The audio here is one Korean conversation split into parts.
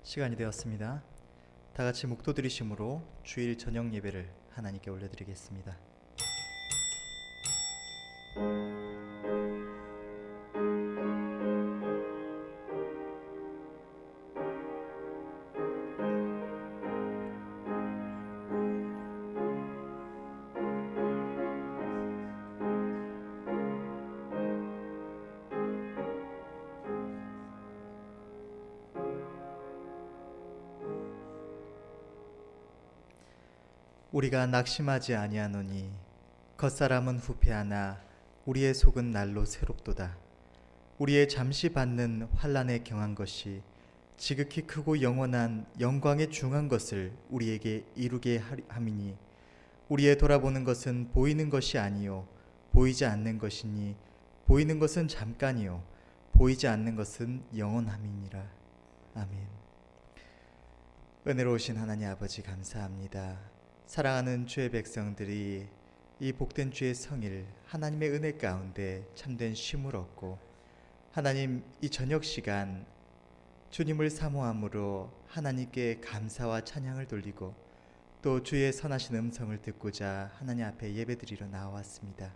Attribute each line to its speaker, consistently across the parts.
Speaker 1: 시간이 되었습니다. 다 같이 묵도 드리심으로 주일 저녁 예배를 하나님께 올려드리겠습니다. 우리가 낙심하지 아니하노니 겉사람은 후패하나 우리의 속은 날로 새롭도다. 우리의 잠시 받는 환난에 경한 것이 지극히 크고 영원한 영광에 중한 것을 우리에게 이루게 함이니 우리의 돌아보는 것은 보이는 것이 아니요 보이지 않는 것이니 보이는 것은 잠깐이요 보이지 않는 것은 영원함이니라. 아멘. 은혜로우신 하나님 아버지 감사합니다. 사랑하는 주의 백성들이 이 복된 주의 성일 하나님의 은혜 가운데 참된 쉼을 얻고 하나님 이 저녁 시간 주님을 사모함으로 하나님께 감사와 찬양을 돌리고 또 주의 선하신 음성을 듣고자 하나님 앞에 예배드리러 나왔습니다.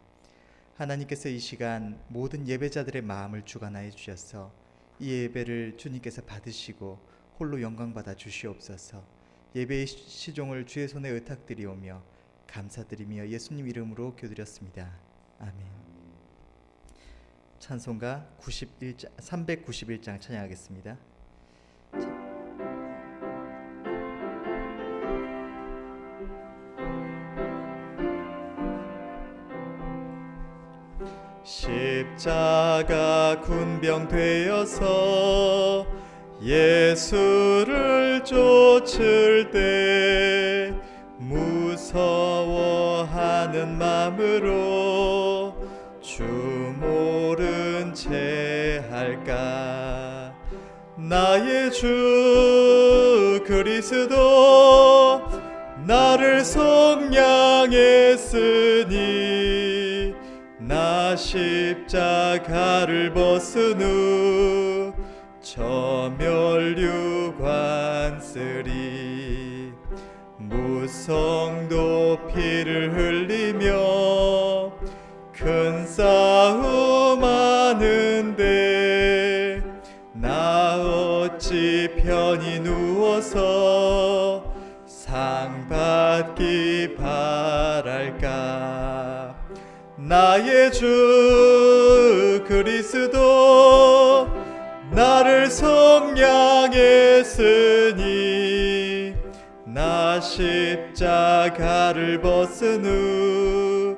Speaker 1: 하나님께서 이 시간 모든 예배자들의 마음을 주관하여 주셔서 이 예배를 주님께서 받으시고 홀로 영광받아 주시옵소서. 예배의 시종을 주의 손에 의탁드리오며 감사드리며 예수님 이름으로 기도드렸습니다. 아멘. 찬송가 391장 찬양하겠습니다. 십자가 군병되어서 예수를 쫓을 때 무서워하는 마음으로 주 모른 채 할까. 나의 주 그리스도 나를 속량했으니 나 십자가를 벗은 후 저 멸류관 쓰리. 무성도 피를 흘리며 큰 싸움 하는데 나 어찌 편히 누워서 상 받기 바랄까. 나의 주 그리스도 나를 속량했으니 나 십자가를 벗은 후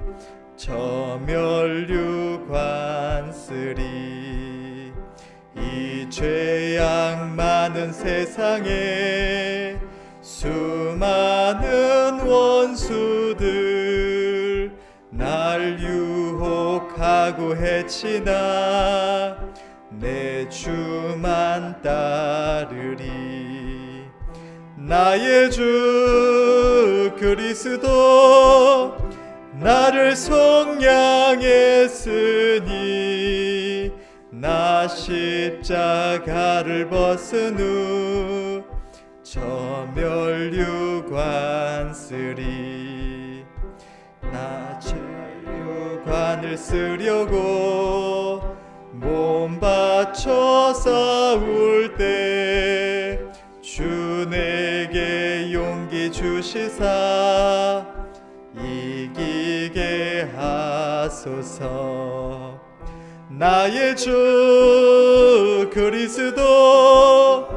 Speaker 1: 저 멸류관 쓰리. 이 죄악 많은 세상에 수많은 원수들 날 유혹하고 해치나 내 주만 따르리. 나의 주 그리스도 나를 속량했으니 나 십자가를 벗은 후 저 멸류관 쓰리. 나 멸류관을 쓰려고 몸 바쳐 싸울 때 주 내게 용기 주시사 이기게 하소서. 나의 주 그리스도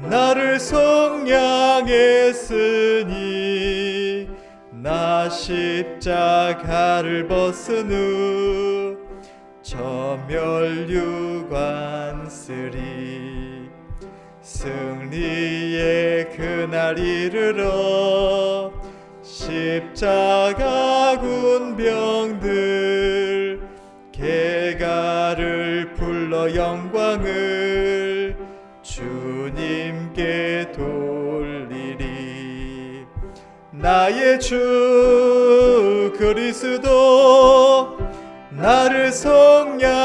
Speaker 1: 나를 속량했으니 나 십자가를 벗은 후 저 멸류관 쓰리. 승리의 그날 이르러 십자가 군병들 개가를 불러 영광을 주님께 돌리리. 나의 주 그리스도 나를 속량했으니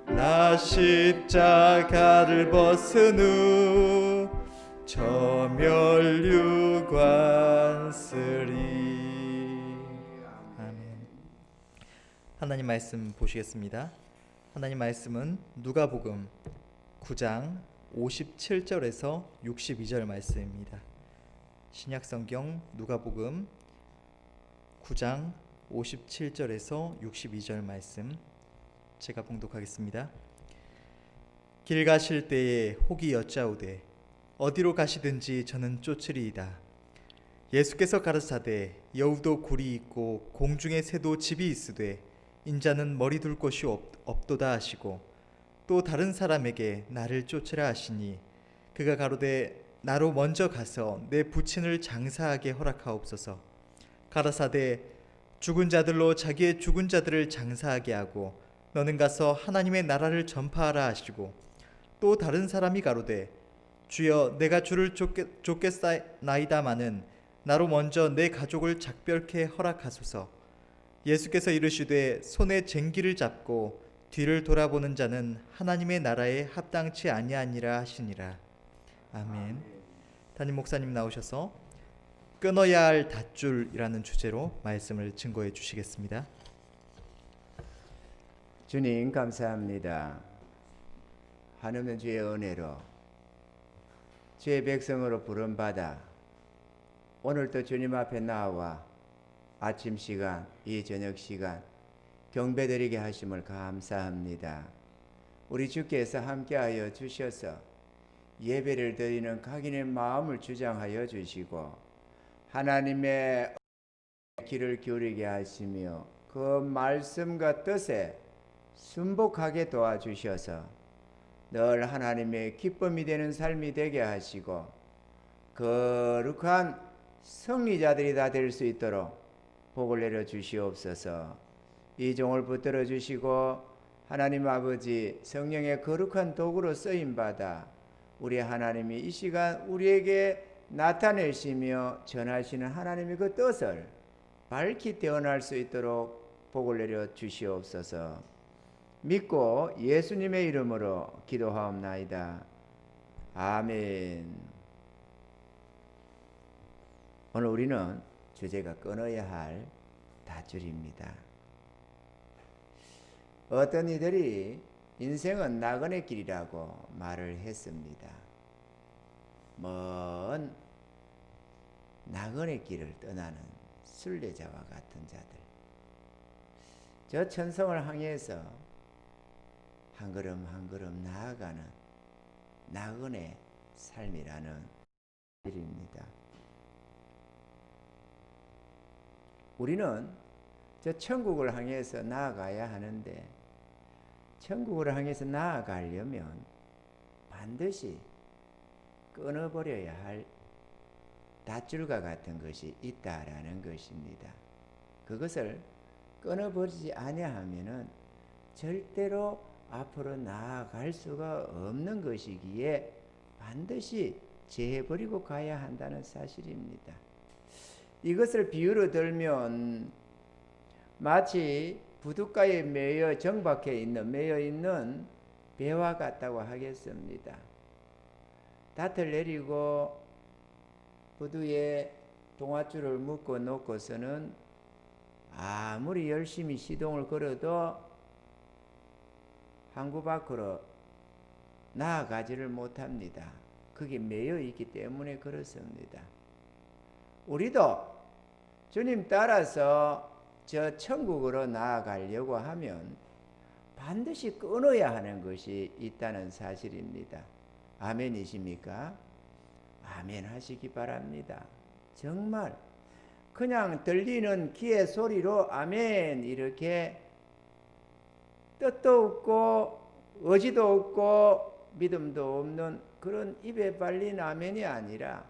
Speaker 1: 나 십자가를 벗은 후 저 멸류관 쓰리. 아멘. 하나님 말씀 보시겠습니다. 하나님 말씀은 누가복음 9장 57절에서 62절 말씀입니다. 신약성경 누가복음 9장 57절에서 62절 말씀 제가 봉독하겠습니다. 길 가실 때에 혹이 여짜오되 어디로 가시든지 저는 쫓으리이다. 예수께서 가르사대 여우도 굴이 있고 공중의 새도 집이 있으되 인자는 머리 둘 곳이 없도다 하시고 또 다른 사람에게 나를 쫓으라 하시니 그가 가로되 나로 먼저 가서 내 부친을 장사하게 허락하옵소서. 가라사대 죽은 자들로 자기의 죽은 자들을 장사하게 하고 너는 가서 하나님의 나라를 전파하라 하시고 또 다른 사람이 가로되 주여 내가 주를 쫓겠나이다마는 나로 먼저 내 가족을 작별케 허락하소서. 예수께서 이르시되 손에 쟁기를 잡고 뒤를 돌아보는 자는 하나님의 나라에 합당치 아니하니라 하시니라. 아멘. 담임 목사님 나오셔서 끊어야 할 닷줄이라는 주제로 말씀을 증거해 주시겠습니다.
Speaker 2: 주님 감사합니다. 한없는 주의 은혜로 주의 백성으로 부름받아 오늘도 주님 앞에 나와 아침 시간, 이 저녁 시간 경배드리게 하심을 감사합니다. 우리 주께서 함께하여 주셔서 예배를 드리는 각인의 마음을 주장하여 주시고 하나님의 귀를 기울이게 하시며 그 말씀과 뜻에 순복하게 도와주셔서 늘 하나님의 기쁨이 되는 삶이 되게 하시고 거룩한 승리자들이 다 될 수 있도록 복을 내려 주시옵소서. 이 종을 붙들어 주시고 하나님 아버지 성령의 거룩한 도구로 쓰임받아 우리 하나님이 이 시간 우리에게 나타내시며 전하시는 하나님의 그 뜻을 밝히 태어날 수 있도록 복을 내려 주시옵소서. 믿고 예수님의 이름으로 기도하옵나이다. 아멘. 오늘 우리는 주제가 끊어야 할 닷줄입니다. 어떤 이들이 인생은 나그네 길이라고 말을 했습니다. 먼 나그네 길을 떠나는 순례자와 같은 자들, 저 천성을 향해서 한 걸음 한 걸음 나아가는 나그네 삶이라는 일입니다. 우리는 저 천국을 향해서 나아가야 하는데 천국을 향해서 나아가려면 반드시 끊어버려야 할 닷줄과 같은 것이 있다라는 것입니다. 그것을 끊어버리지 아니하면은 절대로 앞으로 나아갈 수가 없는 것이기에 반드시 제해버리고 가야 한다는 사실입니다. 이것을 비유로 들면 마치 부둣가에 매여 있는 배와 같다고 하겠습니다. 닷을 내리고 부두에 동아줄을 묶어 놓고서는 아무리 열심히 시동을 걸어도 항구 밖으로 나아가지를 못합니다. 그게 매여 있기 때문에 그렇습니다. 우리도 주님 따라서 저 천국으로 나아가려고 하면 반드시 끊어야 하는 것이 있다는 사실입니다. 아멘이십니까? 아멘 하시기 바랍니다. 정말 그냥 들리는 귀의 소리로 아멘 이렇게 뜻도 없고 의지도 없고 믿음도 없는 그런 입에 발린 아멘이 아니라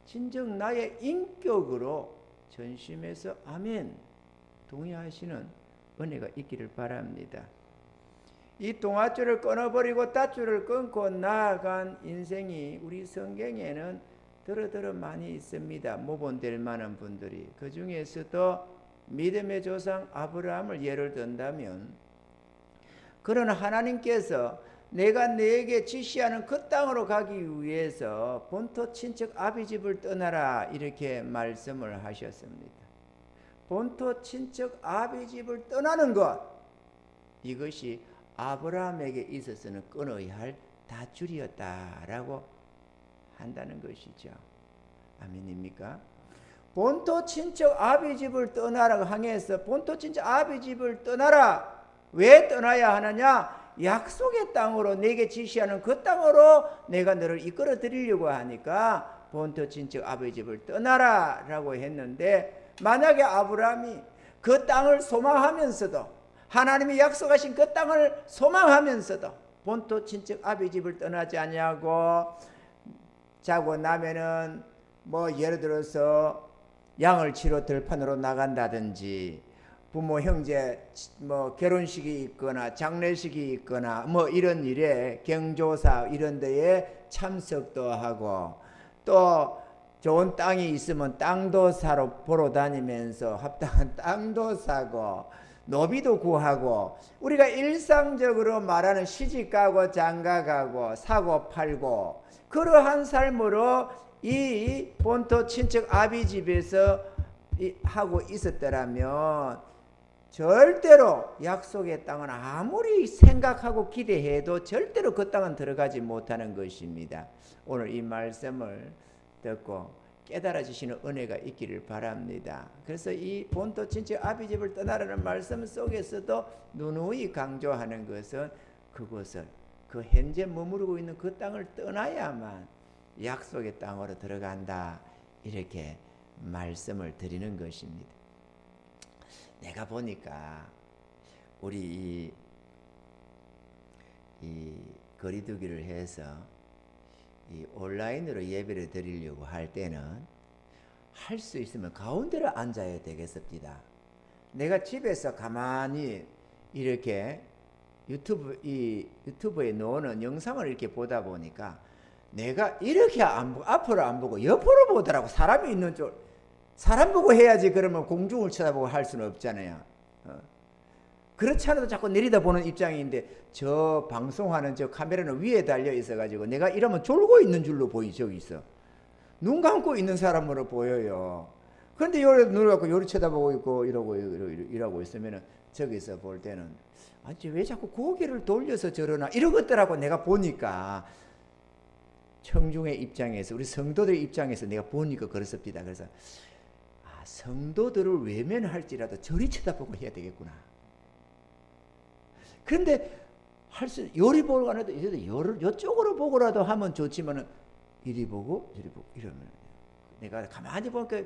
Speaker 2: 진정 나의 인격으로 전심해서 아멘 동의하시는 은혜가 있기를 바랍니다. 이 동아줄을 끊어버리고 닷줄을 끊고 나아간 인생이 우리 성경에는 더러더러 많이 있습니다. 모본될 만한 분들이. 그 중에서도 믿음의 조상 아브라함을 예를 든다면 그러나 하나님께서 내가 너에게 지시하는 그 땅으로 가기 위해서 본토 친척 아비 집을 떠나라 이렇게 말씀을 하셨습니다. 본토 친척 아비 집을 떠나는 것, 이것이 아브라함에게 있어서는 끊어야 할 닷줄이었다라고 한다는 것이죠. 아멘입니까? 본토 친척 아비 집을 떠나라고 항해해서 본토 친척 아비 집을 떠나라. 왜 떠나야 하느냐? 약속의 땅으로, 내게 지시하는 그 땅으로 내가 너를 이끌어 드리려고 하니까 본토 친척 아비 집을 떠나라 라고 했는데, 만약에 아브라함이 그 땅을 소망하면서도, 하나님이 약속하신 그 땅을 소망하면서도 본토 친척 아비 집을 떠나지 않냐고, 자고 나면은 뭐 예를 들어서 양을 치러 들판으로 나간다든지, 부모 형제 뭐 결혼식이 있거나 장례식이 있거나 뭐 이런 일에 경조사 이런 데에 참석도 하고, 또 좋은 땅이 있으면 땅도 사러 보러 다니면서 합당한 땅도 사고 노비도 구하고, 우리가 일상적으로 말하는 시집가고 장가가고 사고 팔고 그러한 삶으로 이 본토 친척 아비 집에서 하고 있었더라면 절대로 약속의 땅은 아무리 생각하고 기대해도 절대로 그 땅은 들어가지 못하는 것입니다. 오늘 이 말씀을 듣고 깨달아지시는 은혜가 있기를 바랍니다. 그래서 이 본토 친척 아비 집을 떠나라는 말씀 속에서도 누누이 강조하는 것은 그곳을, 그 현재 머무르고 있는 그 땅을 떠나야만 약속의 땅으로 들어간다, 이렇게 말씀을 드리는 것입니다. 내가 보니까 우리 이 거리두기를 해서 이 온라인으로 예배를 드리려고 할 때는 할 수 있으면 가운데로 앉아야 되겠습니다. 내가 집에서 가만히 이렇게 유튜브에 놓는 영상을 이렇게 보다 보니까 내가 이렇게 앞으로 안 보고 옆으로 보더라고. 사람이 있는 쪽, 사람 보고 해야지. 그러면 공중을 쳐다보고 할 수는 없잖아요. 그렇지 않아도 자꾸 내려다보는 입장인데, 저 방송하는 저 카메라는 위에 달려 있어가지고 내가 이러면 졸고 있는 줄로 보이죠. 저기 있어. 눈 감고 있는 사람으로 보여요. 그런데 요래 눈을 감고 요리 쳐다보고 있고 이러고 있으면은 저기서 볼 때는 아니 왜 자꾸 고개를 돌려서 저러나 이러겠더라고. 내가 보니까 청중의 입장에서, 우리 성도들의 입장에서 내가 보니까 그렇습니다. 그래서 성도들을 외면할지라도 저리 쳐다보고 해야 되겠구나. 그런데 요리 보고 안 해도 이쪽으로 보고라도 하면 좋지만은 이리 보고 저리 보고 이러면, 내가 가만히 보니까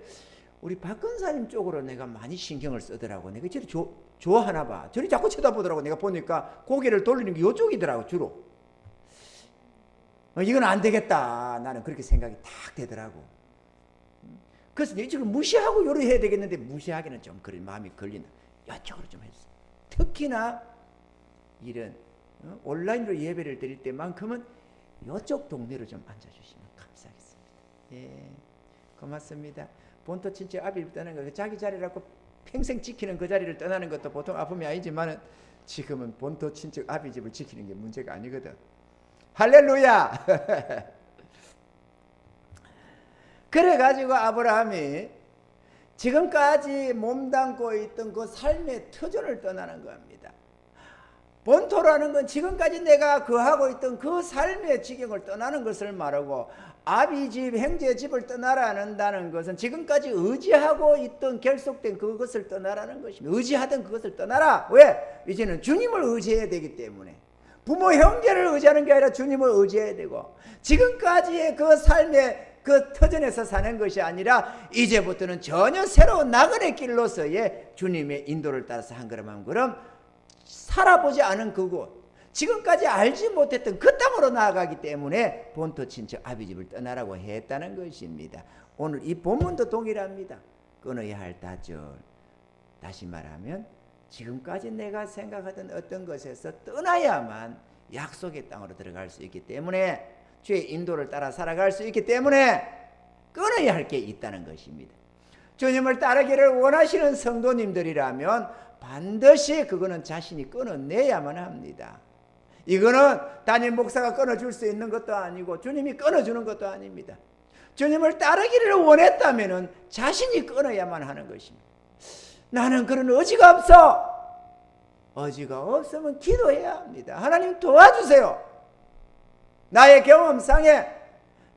Speaker 2: 우리 박근사님 쪽으로 내가 많이 신경을 쓰더라고. 내가 저리 좋아하나 봐. 저리 자꾸 쳐다보더라고. 내가 보니까 고개를 돌리는 게 이쪽이더라고 주로. 이건 안 되겠다. 나는 그렇게 생각이 딱 되더라고. 그래서 이쪽을 무시하고 요리 해야 되겠는데, 무시하기는 좀 그런 마음이 걸린다. 이쪽으로 좀 해주세요. 특히나 이런 온라인으로 예배를 드릴 때만큼은 이쪽 동네로 좀 앉아주시면 감사하겠습니다. 예, 고맙습니다. 본토 친척 아비를 떠나는 거, 자기 자리라고 평생 지키는 그 자리를 떠나는 것도 보통 아픔이 아니지만은 지금은 본토 친척 아비 집을 지키는 게 문제가 아니거든. 할렐루야. 그래가지고 아브라함이 지금까지 몸담고 있던 그 삶의 터전을 떠나는 겁니다. 본토라는 건 지금까지 내가 거하고 있던 그 삶의 지경을 떠나는 것을 말하고, 아비 집, 형제 집을 떠나라는다는 것은 지금까지 의지하고 있던 결속된 그것을 떠나라는 것입니다. 의지하던 그것을 떠나라. 왜? 이제는 주님을 의지해야 되기 때문에. 부모 형제를 의지하는 게 아니라 주님을 의지해야 되고, 지금까지의 그 삶의 그 터전에서 사는 것이 아니라 이제부터는 전혀 새로운 나그네 길로서의 주님의 인도를 따라서 한 걸음 한 걸음 살아보지 않은 그곳, 지금까지 알지 못했던 그 땅으로 나아가기 때문에 본토 친척 아비 집을 떠나라고 했다는 것입니다. 오늘 이 본문도 동일합니다. 끊어야 할 닷줄, 다시 말하면 지금까지 내가 생각하던 어떤 것에서 떠나야만 약속의 땅으로 들어갈 수 있기 때문에, 주의 인도를 따라 살아갈 수 있기 때문에 끊어야 할 게 있다는 것입니다. 주님을 따르기를 원하시는 성도님들이라면 반드시 그거는 자신이 끊어내야만 합니다. 이거는 담임 목사가 끊어줄 수 있는 것도 아니고 주님이 끊어주는 것도 아닙니다. 주님을 따르기를 원했다면 자신이 끊어야만 하는 것입니다. 나는 그런 의지가 없어. 의지가 없으면 기도해야 합니다. 하나님 도와주세요. 나의 경험상에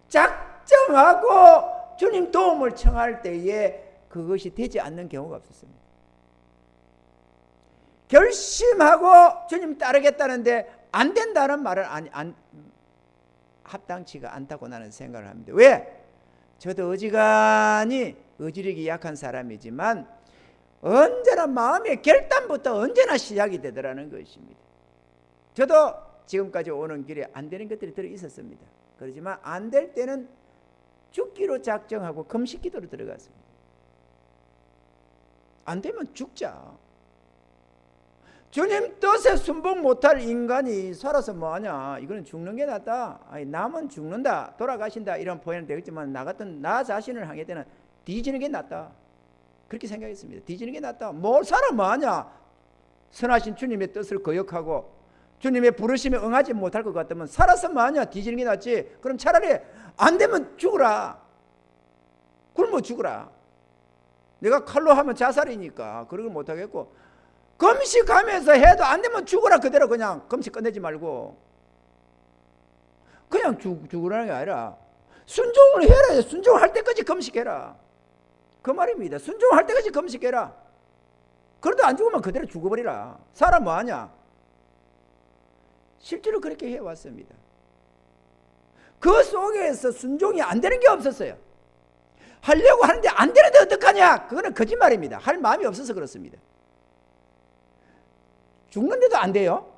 Speaker 2: 작정하고 주님 도움을 청할 때에 그것이 되지 않는 경우가 없었습니다. 결심하고 주님 따르겠다는데 안 된다는 말은 합당치가 않다고 나는 생각을 합니다. 왜? 저도 어지간히 의지력이 약한 사람이지만 언제나 마음의 결단부터 언제나 시작이 되더라는 것입니다. 저도 지금까지 오는 길에 안 되는 것들이 들어 있었습니다. 그렇지만 안 될 때는 죽기로 작정하고 금식 기도로 들어갔습니다. 안 되면 죽자. 주님 뜻에 순복 못할 인간이 살아서 뭐하냐. 이거는 죽는 게 낫다. 아니, 남은 죽는다, 돌아가신다 이런 표현은 되겠지만 나 같은 나 자신을 하게 되는 뒤지는 게 낫다. 그렇게 생각했습니다. 뒤지는 게 낫다. 뭘 살아 뭐하냐. 선하신 주님의 뜻을 거역하고 주님의 부르심에 응하지 못할 것 같으면 살아서 뭐하냐. 뒤지는 게 낫지. 그럼 차라리 안 되면 죽으라. 굶어 죽으라. 내가 칼로 하면 자살이니까 그런 걸 못하겠고 금식하면서 해도 안 되면 죽어라. 그대로 그냥 금식 끝내지 말고 그냥 죽으라는 게 아니라 순종을 해라. 순종할 때까지 금식해라. 그 말입니다. 순종할 때까지 금식해라. 그래도 안 죽으면 그대로 죽어버리라. 살아 뭐하냐. 실제로 그렇게 해왔습니다. 그 속에서 순종이 안 되는 게 없었어요. 하려고 하는데 안 되는데 어떡하냐. 그거는 거짓말입니다. 할 마음이 없어서 그렇습니다. 죽는데도 안 돼요.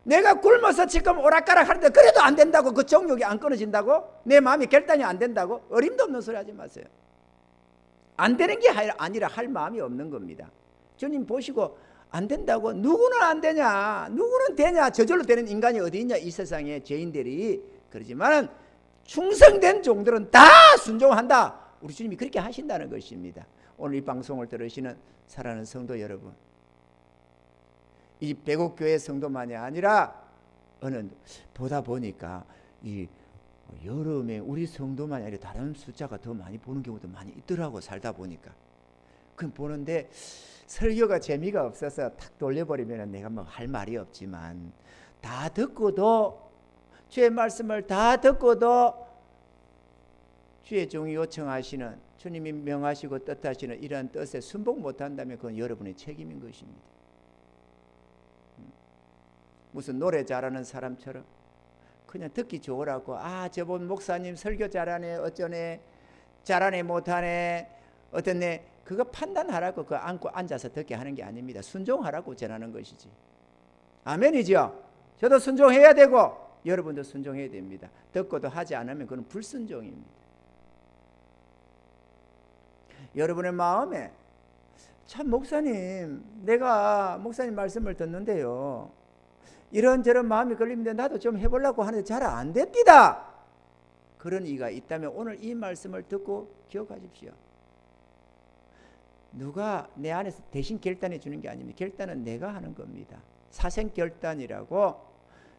Speaker 2: 내가 굶어서 지금 오락가락 하는데 그래도 안 된다고. 그 정욕이 안 끊어진다고. 내 마음이 결단이 안 된다고. 어림도 없는 소리 하지 마세요. 안 되는 게 아니라 할 마음이 없는 겁니다. 주님 보시고 안 된다고. 누구는 안 되냐, 누구는 되냐. 저절로 되는 인간이 어디 있냐. 이 세상에 죄인들이. 그러지만 충성된 종들은 다 순종한다. 우리 주님이 그렇게 하신다는 것입니다. 오늘 이 방송을 들으시는 사랑하는 성도 여러분, 이 백옥교회 성도만이 아니라 어느 보다 보니까 이 여름에 우리 성도만이 아니라 다른 숫자가 더 많이 보는 경우도 많이 있더라고. 살다 보니까. 그럼 보는데 설교가 재미가 없어서 탁 돌려버리면 내가 뭐 할 말이 없지만 다 듣고도 주의 말씀을 다 듣고도 주의 종이 요청하시는 주님이 명하시고 뜻하시는 이러한 뜻에 순복 못한다면 그건 여러분의 책임인 것입니다. 무슨 노래 잘하는 사람처럼 그냥 듣기 좋으라고 저번 목사님 설교 잘하네 어쩌네 잘하네 못하네 어떻네 그거 판단하라고 그 안고 앉아서 듣게 하는 게 아닙니다. 순종하라고 전하는 것이지. 아멘이죠. 저도 순종해야 되고 여러분도 순종해야 됩니다. 듣고도 하지 않으면 그건 불순종입니다. 여러분의 마음에 참 목사님 내가 목사님 말씀을 듣는데요 이런저런 마음이 걸리는데 나도 좀 해보려고 하는데 잘 안 됩니다. 그런 이가 있다면 오늘 이 말씀을 듣고 기억하십시오. 누가 내 안에서 대신 결단해 주는 게 아닙니다. 결단은 내가 하는 겁니다. 사생결단이라고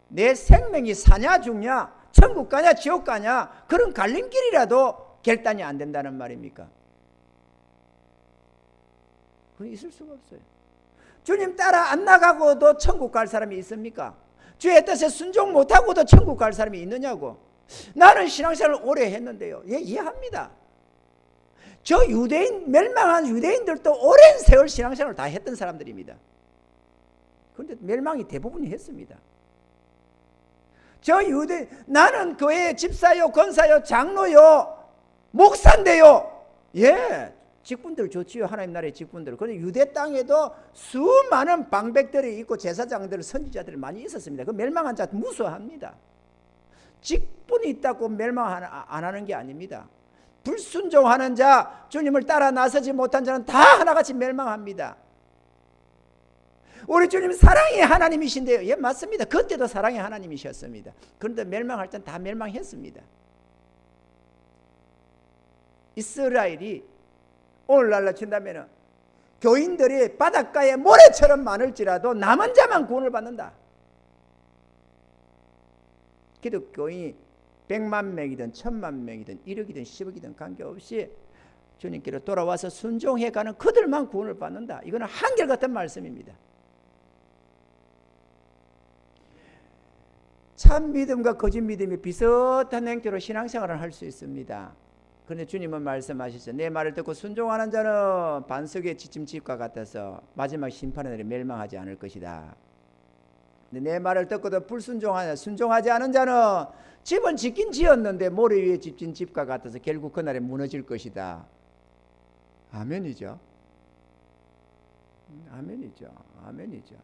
Speaker 2: 내 생명이 사냐 죽냐 천국 가냐 지옥 가냐 그런 갈림길이라도 결단이 안 된다는 말입니까? 그건 있을 수가 없어요. 주님 따라 안 나가고도 천국 갈 사람이 있습니까? 주의 뜻에 순종 못하고도 천국 갈 사람이 있느냐고. 나는 신앙생활을 오래 했는데요. 이해합니다. 저 유대인 멸망한 유대인들도 오랜 세월 신앙생활을 다 했던 사람들입니다. 그런데 멸망이 대부분이 했습니다. 저 유대인 나는 교회 집사요 권사요 장로요 목사인데요. 직분들 좋지요. 하나님 나라의 직분들. 그런데 유대 땅에도 수많은 방백들이 있고 제사장들 선지자들이 많이 있었습니다. 그 멸망한 자 무수합니다. 직분이 있다고 멸망 안 하는 게 아닙니다. 불순종하는 자 주님을 따라 나서지 못한 자는 다 하나같이 멸망합니다. 우리 주님 사랑의 하나님이신데요. 맞습니다. 그때도 사랑의 하나님이셨습니다. 그런데 멸망할 땐 다 멸망했습니다. 이스라엘이 오늘날로 친다면 교인들이 바닷가에 모래처럼 많을지라도 남은 자만 구원을 받는다. 기독교인이 100만 명이든 1000만 명이든 1억이든 10억이든 관계없이 주님께로 돌아와서 순종해가는 그들만 구원을 받는다. 이거는 한결같은 말씀입니다. 참 믿음과 거짓 믿음이 비슷한 행태로 신앙생활을 할 수 있습니다. 그런데 주님은 말씀하시죠. 내 말을 듣고 순종하는 자는 반석의 지침집과 같아서 마지막 심판의 날에 멸망하지 않을 것이다. 근데 내 말을 듣고도 순종하지 않은 자는 집은 짓긴 지었는데 모래 위에 짓진 집과 같아서 결국 그날에 무너질 것이다. 아멘이죠. 아멘이죠. 아멘이죠.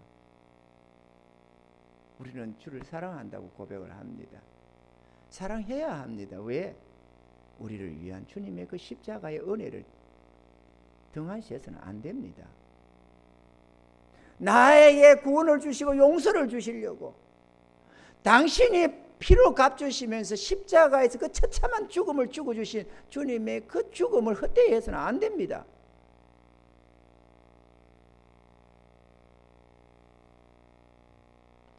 Speaker 2: 우리는 주를 사랑한다고 고백을 합니다. 사랑해야 합니다. 왜? 우리를 위한 주님의 그 십자가의 은혜를 등한시해서는 안 됩니다. 나에게 구원을 주시고 용서를 주시려고 당신이 피로 갚주시면서 십자가에서 그 처참한 죽음을 주고 주신 주님의 그 죽음을 헛되이 해서는 안 됩니다.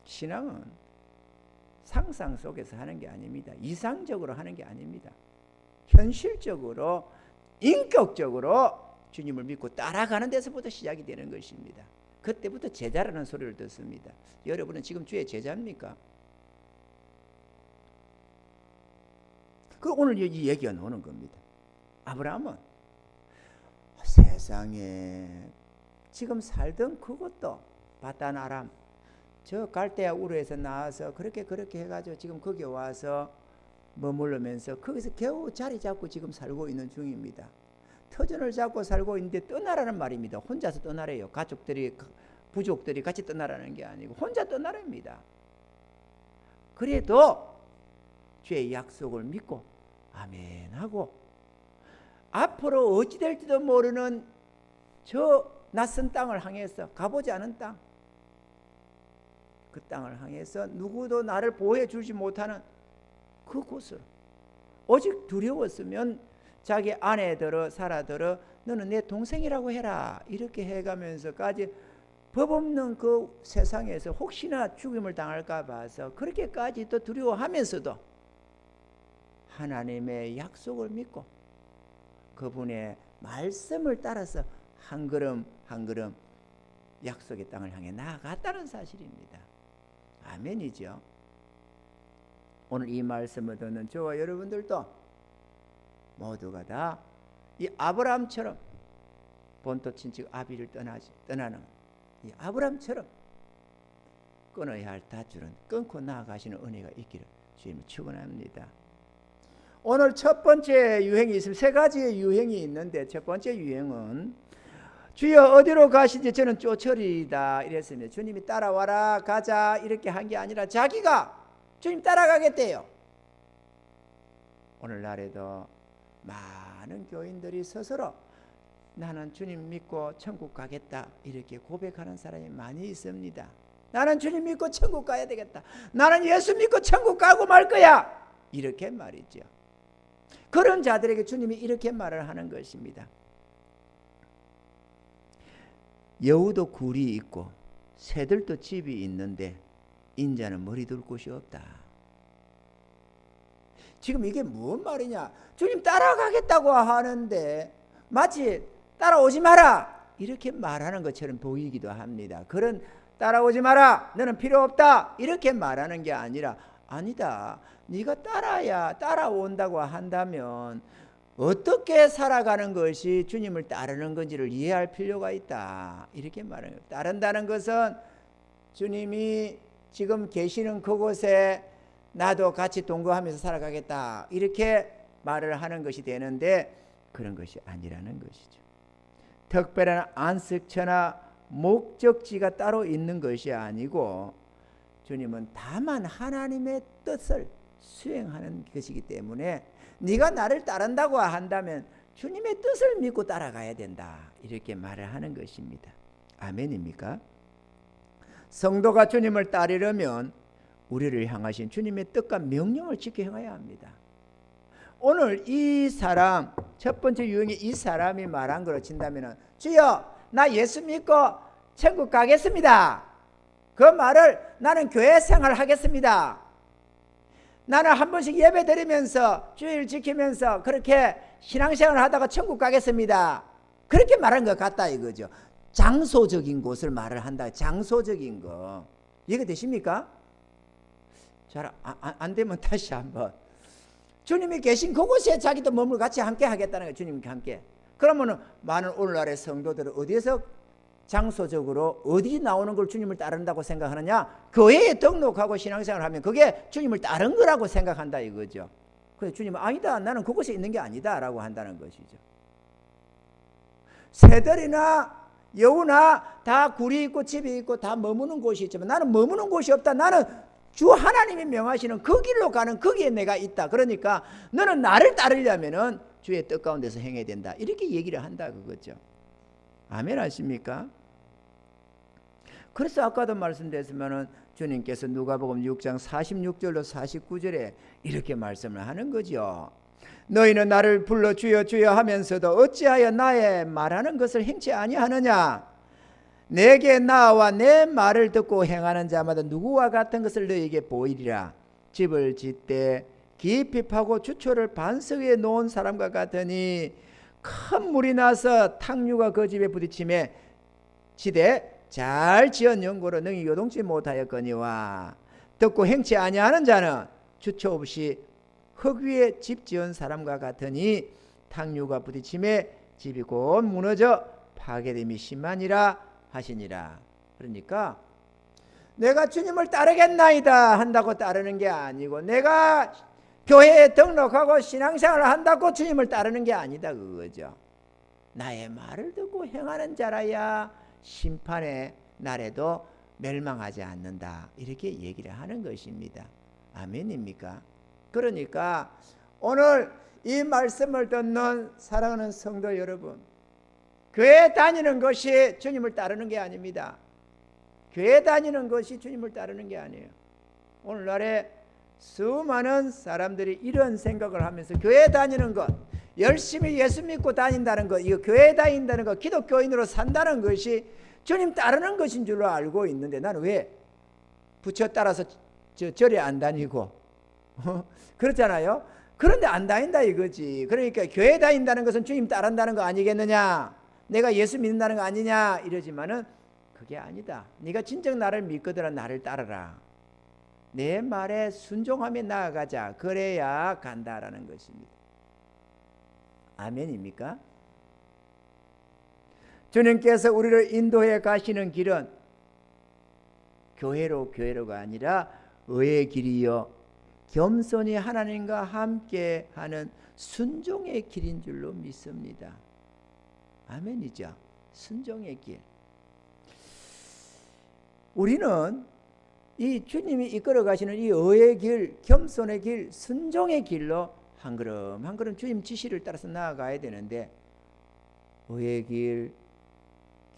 Speaker 2: 신앙은 상상 속에서 하는 게 아닙니다. 이상적으로 하는 게 아닙니다. 현실적으로 인격적으로 주님을 믿고 따라가는 데서부터 시작이 되는 것입니다. 그때부터 제자라는 소리를 듣습니다. 여러분은 지금 주의 제자입니까? 그 오늘 이 얘기가 나오는 겁니다. 아브라함은 세상에 지금 살던 그것도 바단 아람 저 갈대아 우르에서 나와서 그렇게 해가지고 지금 거기 와서 머무르면서 거기서 겨우 자리 잡고 지금 살고 있는 중입니다. 터전을 잡고 살고 있는데 떠나라는 말입니다. 혼자서 떠나래요. 가족들이 부족들이 같이 떠나라는 게 아니고 혼자 떠나랍니다. 그래도 주의 약속을 믿고 아멘 하고 앞으로 어찌 될지도 모르는 저 낯선 땅을 향해서 가보지 않은 땅, 그 땅을 향해서 누구도 나를 보호해 주지 못하는 그곳을 오직 두려웠으면 자기 아내들어 살아들어 너는 내 동생이라고 해라 이렇게 해가면서까지 법 없는 그 세상에서 혹시나 죽임을 당할까 봐서 그렇게까지 또 두려워하면서도 하나님의 약속을 믿고 그분의 말씀을 따라서 한 걸음 한 걸음 약속의 땅을 향해 나아갔다는 사실입니다. 아멘이죠. 오늘 이 말씀을 듣는 저와 여러분들도 모두가 다 이 아브라함처럼 본토 친척 아비를 떠나는 이 아브라함처럼 끊어야 할 닷줄은 끊고 나아가시는 은혜가 있기를 주님을 축원합니다. 오늘 첫 번째 유행이 있습니다. 세 가지의 유행이 있는데 첫 번째 유행은 주여 어디로 가시지 저는 쫓으리이다 이랬습니다. 주님이 따라와라 가자 이렇게 한 게 아니라 자기가 주님 따라가겠대요. 오늘날에도 많은 교인들이 스스로 나는 주님 믿고 천국 가겠다 이렇게 고백하는 사람이 많이 있습니다. 나는 주님 믿고 천국 가야 되겠다. 나는 예수 믿고 천국 가고 말 거야. 이렇게 말이죠. 그런 자들에게 주님이 이렇게 말을 하는 것입니다. 여우도 굴이 있고 새들도 집이 있는데 인자는 머리 둘 곳이 없다. 지금 이게 무슨 말이냐? 주님 따라가겠다고 하는데 마치 따라오지 마라 이렇게 말하는 것처럼 보이기도 합니다. 그런 따라오지 마라 너는 필요 없다 이렇게 말하는 게 아니라 아니다. 네가 따라온다고 한다면 어떻게 살아가는 것이 주님을 따르는 건지를 이해할 필요가 있다. 이렇게 말하는 거예요. 따른다는 것은 주님이 지금 계시는 그곳에 나도 같이 동거하면서 살아가겠다. 이렇게 말을 하는 것이 되는데 그런 것이 아니라는 것이죠. 특별한 안식처나 목적지가 따로 있는 것이 아니고 주님은 다만 하나님의 뜻을 수행하는 것이기 때문에 네가 나를 따른다고 한다면 주님의 뜻을 믿고 따라가야 된다. 이렇게 말을 하는 것입니다. 아멘입니까? 성도가 주님을 따르려면 우리를 향하신 주님의 뜻과 명령을 지켜 행해야 합니다. 오늘 이 사람 첫 번째 유형이 이 사람이 말한 걸로 친다면 주여 나 예수 믿고 천국 가겠습니다. 그 말을 나는 교회 생활 하겠습니다. 나는 한 번씩 예배 드리면서 주일 지키면서 그렇게 신앙생활 하다가 천국 가겠습니다. 그렇게 말한 것 같다 이거죠. 장소적인 곳을 말을 한다. 장소적인 거. 이해가 되십니까? 잘 안 되면 다시 한번. 주님이 계신 그곳에 자기도 몸을 같이 함께 하겠다는 거예요. 주님과 함께. 그러면은 많은 오늘날의 성도들은 어디에서 장소적으로 어디 나오는 걸 주님을 따른다고 생각하느냐? 교회에 등록하고 신앙생활을 하면 그게 주님을 따른 거라고 생각한다 이거죠. 그래서 주님은 아니다. 나는 그곳에 있는 게 아니다 라고 한다는 것이죠. 새들이나 여우나 다 굴이 있고 집이 있고 다 머무는 곳이 있지만 나는 머무는 곳이 없다. 나는 주 하나님이 명하시는 그 길로 가는 거기에 내가 있다. 그러니까 너는 나를 따르려면은 주의 뜻 가운데서 행해야 된다. 이렇게 얘기를 한다 그거죠. 아멘 하십니까? 그래서 아까도 말씀드렸지만은 주님께서 누가복음 6장 46절로 49절에 이렇게 말씀을 하는 거죠. 너희는 나를 불러 주여 주여 하면서도 어찌하여 나의 말하는 것을 행치 아니하느냐? 내게 나와 내 말을 듣고 행하는 자마다 누구와 같은 것을 너희에게 보이리라. 집을 짓되 깊이 파고 주초를 반석 위에 놓은 사람과 같으니 큰 물이 나서 탕류가 그 집에 부딪힘에 지대 잘 지은 연고로 능히 요동치 못하였거니와 듣고 행치 아니하는 자는 주초 없이 흙 위에 집 지은 사람과 같으니 탕류가 부딪힘에 집이 곧 무너져 파괴됨이 심하니라 하시니라. 그러니까 내가 주님을 따르겠나이다 한다고 따르는 게 아니고 내가 교회에 등록하고 신앙생활을 한다고 주님을 따르는 게 아니다 그거죠. 나의 말을 듣고 행하는 자라야 심판의 날에도 멸망하지 않는다. 이렇게 얘기를 하는 것입니다. 아멘입니까? 그러니까 오늘 이 말씀을 듣는 사랑하는 성도 여러분, 교회 다니는 것이 주님을 따르는 게 아닙니다. 교회 다니는 것이 주님을 따르는 게 아니에요. 오늘날에 수많은 사람들이 이런 생각을 하면서 교회 다니는 것, 열심히 예수 믿고 다닌다는 것, 이거 교회 다닌다는 것, 기독교인으로 산다는 것이 주님 따르는 것인 줄로 알고 있는데 나는 왜 부처 따라서 절에 안 다니고 그렇잖아요. 그런데 안 다닌다 이거지. 그러니까 교회 다닌다는 것은 주님 따른다는 거 아니겠느냐, 내가 예수 믿는다는 거 아니냐 이러지만은 그게 아니다. 네가 진정 나를 믿거든 나를 따르라. 내 말에 순종하며 나아가자. 그래야 간다라는 것입니다. 아멘입니까? 주님께서 우리를 인도해 가시는 길은 교회로가 아니라 의의 길이요 겸손히 하나님과 함께하는 순종의 길인 줄로 믿습니다. 아멘이죠. 순종의 길. 우리는 이 주님이 이끌어 가시는 이 의의 길, 겸손의 길, 순종의 길로 한 걸음 한 걸음 주님 지시를 따라서 나아가야 되는데 의의 길,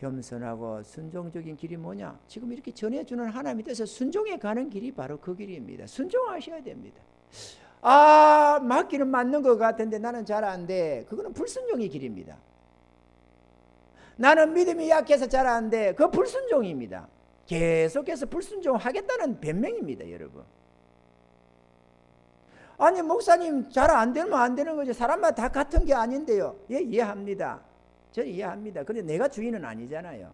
Speaker 2: 겸손하고 순종적인 길이 뭐냐? 지금 이렇게 전해주는 하나님의 뜻에 순종해 가는 길이 바로 그 길입니다. 순종하셔야 됩니다. 아, 맞기는 맞는 것 같은데 나는 잘 안 돼. 그거는 불순종의 길입니다. 나는 믿음이 약해서 잘 안 돼. 그거 불순종입니다. 계속해서 불순종하겠다는 변명입니다, 여러분. 아니 목사님 잘 안 되면 안 되는 거죠. 사람마다 다 같은 게 아닌데요. 예, 이해합니다. 저는 이해합니다. 그런데 내가 주인은 아니잖아요.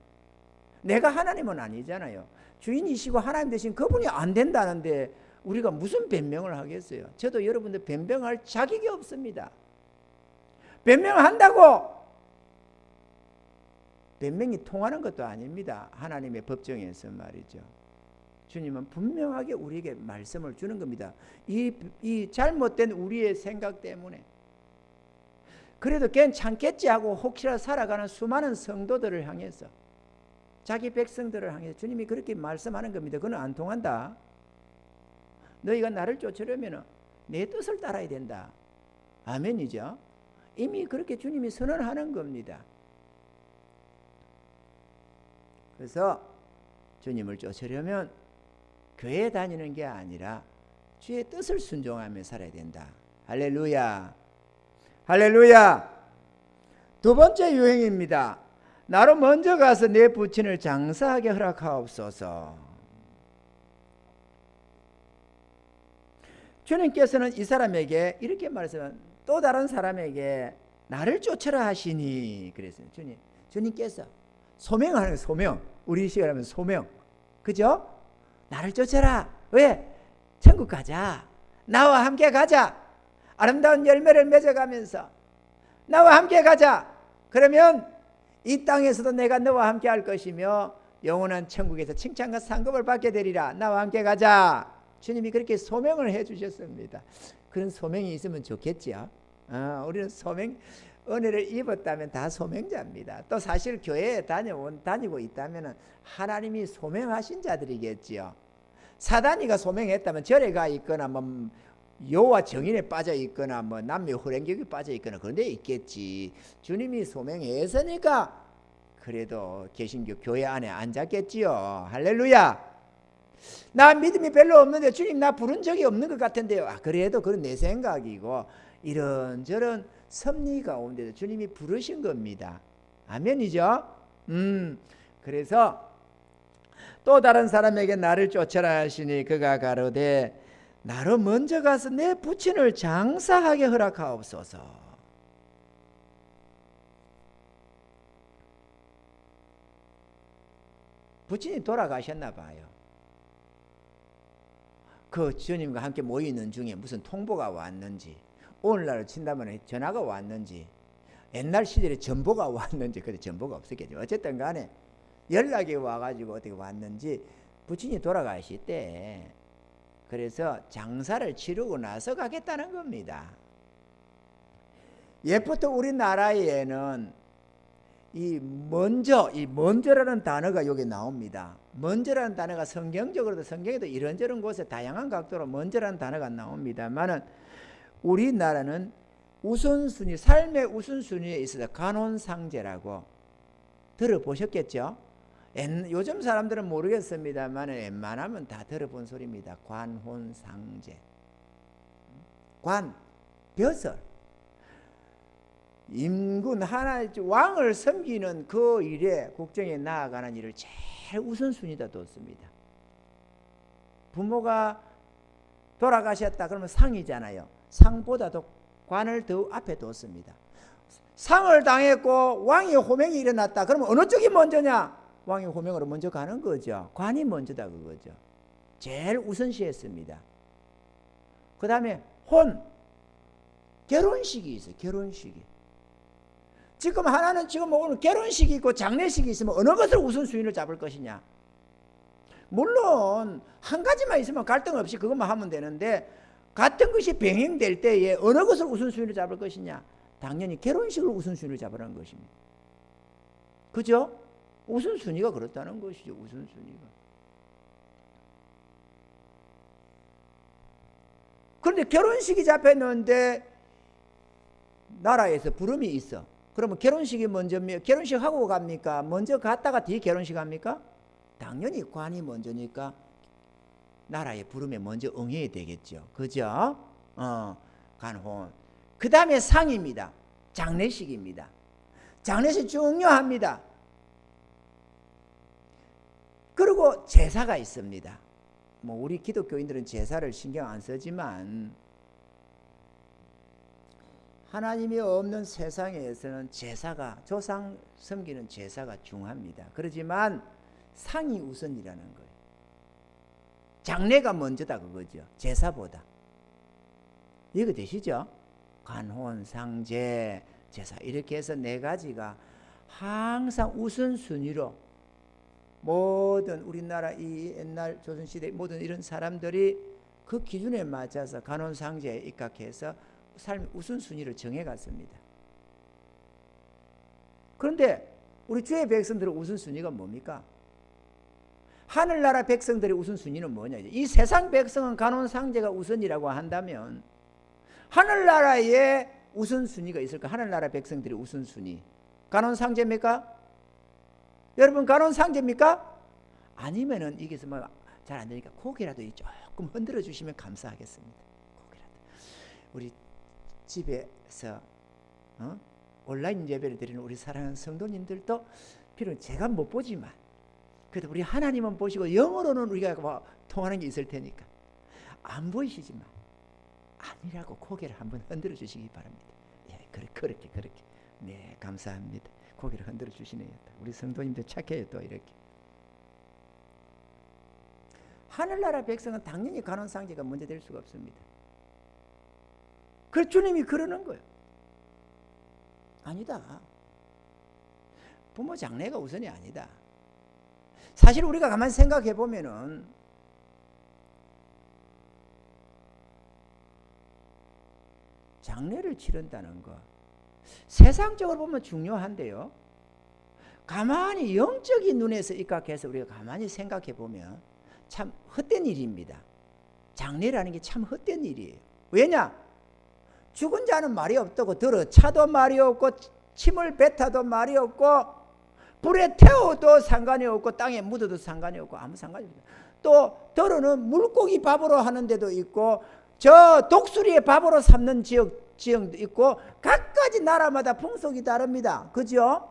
Speaker 2: 내가 하나님은 아니잖아요. 주인이시고 하나님 되신 그분이 안 된다는데 우리가 무슨 변명을 하겠어요. 저도 여러분들 변명할 자격이 없습니다. 변명한다고 변명이 통하는 것도 아닙니다. 하나님의 법정에서 말이죠. 주님은 분명하게 우리에게 말씀을 주는 겁니다. 이 잘못된 우리의 생각 때문에 그래도 괜찮겠지 하고 혹시라도 살아가는 수많은 성도들을 향해서 자기 백성들을 향해서 주님이 그렇게 말씀하는 겁니다. 그건 안 통한다. 너희가 나를 쫓으려면 내 뜻을 따라야 된다. 아멘이죠. 이미 그렇게 주님이 선언하는 겁니다. 그래서 주님을 쫓으려면 교회에 다니는 게 아니라 주의 뜻을 순종하며 살아야 된다. 할렐루야. 할렐루야. 두 번째 유행입니다. 나로 먼저 가서 내 부친을 장사하게 허락하옵소서. 주님께서는 이 사람에게 이렇게 말했어요. 또 다른 사람에게 나를 쫓으라 하시니 그랬어요. 주님께서 소명하는 거예요. 소명. 우리 시간에 하면 소명. 그죠? 나를 쫓아라. 왜? 천국 가자. 나와 함께 가자. 아름다운 열매를 맺어가면서 나와 함께 가자. 그러면 이 땅에서도 내가 너와 함께 할 것이며 영원한 천국에서 칭찬과 상급을 받게 되리라. 나와 함께 가자. 주님이 그렇게 소명을 해 주셨습니다. 그런 소명이 있으면 좋겠지요. 우리는 소명 은혜를 입었다면 다 소명자입니다. 또 사실 교회에 다니고 있다면 하나님이 소명하신 자들이겠지요. 사단이가 소명했다면 절에 가 있거나 뭐 요와 정인에 빠져 있거나 뭐 남녀 호랭격에 빠져 있거나 그런 데 있겠지. 주님이 소명했으니까 그래도 개신교 교회 안에 앉았겠지요. 할렐루야. 나 믿음이 별로 없는데 주님 나 부른 적이 없는 것 같은데요. 그래도 그건 내 생각이고 이런저런 섭리 가운데도 주님이 부르신 겁니다. 아멘이죠? 그래서 또 다른 사람에게 나를 쫓아라 하시니 그가 가로되 나로 먼저 가서 내 부친을 장사하게 허락하옵소서. 부친이 돌아가셨나 봐요. 그 주님과 함께 모이는 중에 무슨 통보가 왔는지, 오늘날을 친다면 전화가 왔는지, 옛날 시절에 전보가 왔는지, 그때 전보가 없었겠죠. 어쨌든 간에 연락이 와가지고 어떻게 왔는지 부친이 돌아가실 때 그래서 장사를 치르고 나서 가겠다는 겁니다. 옛부터 우리나라에는 이 먼저라는 단어가 여기 나옵니다. 먼저라는 단어가 성경적으로도 성경에도 이런저런 곳에 다양한 각도로 먼저라는 단어가 나옵니다만은 우리나라는 우선순위, 삶의 우선순위에 있어서 관혼상제라고 들어보셨겠죠? 요즘 사람들은 모르겠습니다만 웬만하면 다 들어본 소리입니다. 관혼상제. 관, 벼슬. 임군 하나의 왕을 섬기는 그 일에 국정에 나아가는 일을 제일 우선순위다 뒀습니다. 부모가 돌아가셨다 그러면 상이잖아요. 상보다도 관을 더 앞에 뒀습니다. 상을 당했고 왕의 호명이 일어났다 그러면 어느 쪽이 먼저냐? 왕의 호명으로 먼저 가는 거죠. 관이 먼저다 그거죠. 제일 우선시했습니다. 그 다음에 결혼식이 있어요. 결혼식이. 지금 하나는 지금 오늘 결혼식이 있고 장례식이 있으면 어느 것을 우선순위를 잡을 것이냐. 물론 한 가지만 있으면 갈등 없이 그것만 하면 되는데 같은 것이 병행될 때에 어느 것을 우선순위를 잡을 것이냐. 당연히 결혼식을 우선순위를 잡으라는 것입니다. 그죠? 우선순위가 그렇다는 것이죠. 우선순위가. 그런데 결혼식이 잡혔는데 나라에서 부름이 있어. 그러면 결혼식이 먼저입니까? 결혼식 하고 갑니까? 먼저 갔다가 뒤에 결혼식 합니까? 당연히 관이 먼저니까 나라의 부름에 먼저 응해야 되겠죠. 그죠? 간혼. 그 다음에 상입니다. 장례식입니다. 장례식 중요합니다. 그리고 제사가 있습니다. 뭐 우리 기독교인들은 제사를 신경 안 쓰지만 하나님이 없는 세상에서는 제사가 조상 섬기는 제사가 중요합니다. 그렇지만 상이 우선이라는 거예요. 장례가 먼저다 그거죠. 제사보다. 이해가 되시죠? 간혼, 상제, 제사 이렇게 해서 네 가지가 항상 우선순위로 모든 우리나라 이 옛날 조선시대 모든 이런 사람들이 그 기준에 맞춰서 간혼, 상제에 입각해서 삶의 우선순위를 정해갔습니다. 그런데 우리 주의 백성들의 우선순위가 뭡니까? 하늘나라 백성들의 우선순위는 뭐냐? 이 세상 백성은 간혼상제가 우선이라고 한다면 하늘나라의 우선순위가 있을까? 하늘나라 백성들의 우선순위 간혼상제입니까? 여러분 간혼상제입니까? 아니면은 이게 뭐 잘 안 되니까 고개라도 조금 흔들어 주시면 감사하겠습니다. 고개라도. 우리 집에서 온라인 예배를 드리는 우리 사랑하는 성도님들도 비록 제가 못 보지만 그래도 우리 하나님은 보시고 영어로는 우리가 뭐 통하는 게 있을 테니까 안 보이시지만 아니라고 고개를 한번 흔들어 주시기 바랍니다. 예, 그렇게. 네, 감사합니다. 고개를 흔들어 주시네요. 우리 성도님들 착해요. 또 이렇게. 하늘나라 백성은 당연히 간혼상제가 문제 될 수가 없습니다. 그래서 주님이 그러는 거예요. 아니다. 부모 장례가 우선이 아니다. 사실 우리가 가만히 생각해 보면은 장례를 치른다는 거 세상적으로 보면 중요한데요. 가만히 영적인 눈에서 입각해서 우리가 가만히 생각해 보면 참 헛된 일입니다. 장례라는 게 참 헛된 일이에요. 왜냐? 죽은 자는 말이 없다고 들어 차도 말이 없고 침을 뱉어도 말이 없고 불에 태워도 상관이 없고 땅에 묻어도 상관이 없고 아무 상관이 없어요. 또 들어는 물고기 밥으로 하는 데도 있고 저 독수리의 밥으로 삼는 지역도 있고 각가지 나라마다 풍속이 다릅니다. 그죠?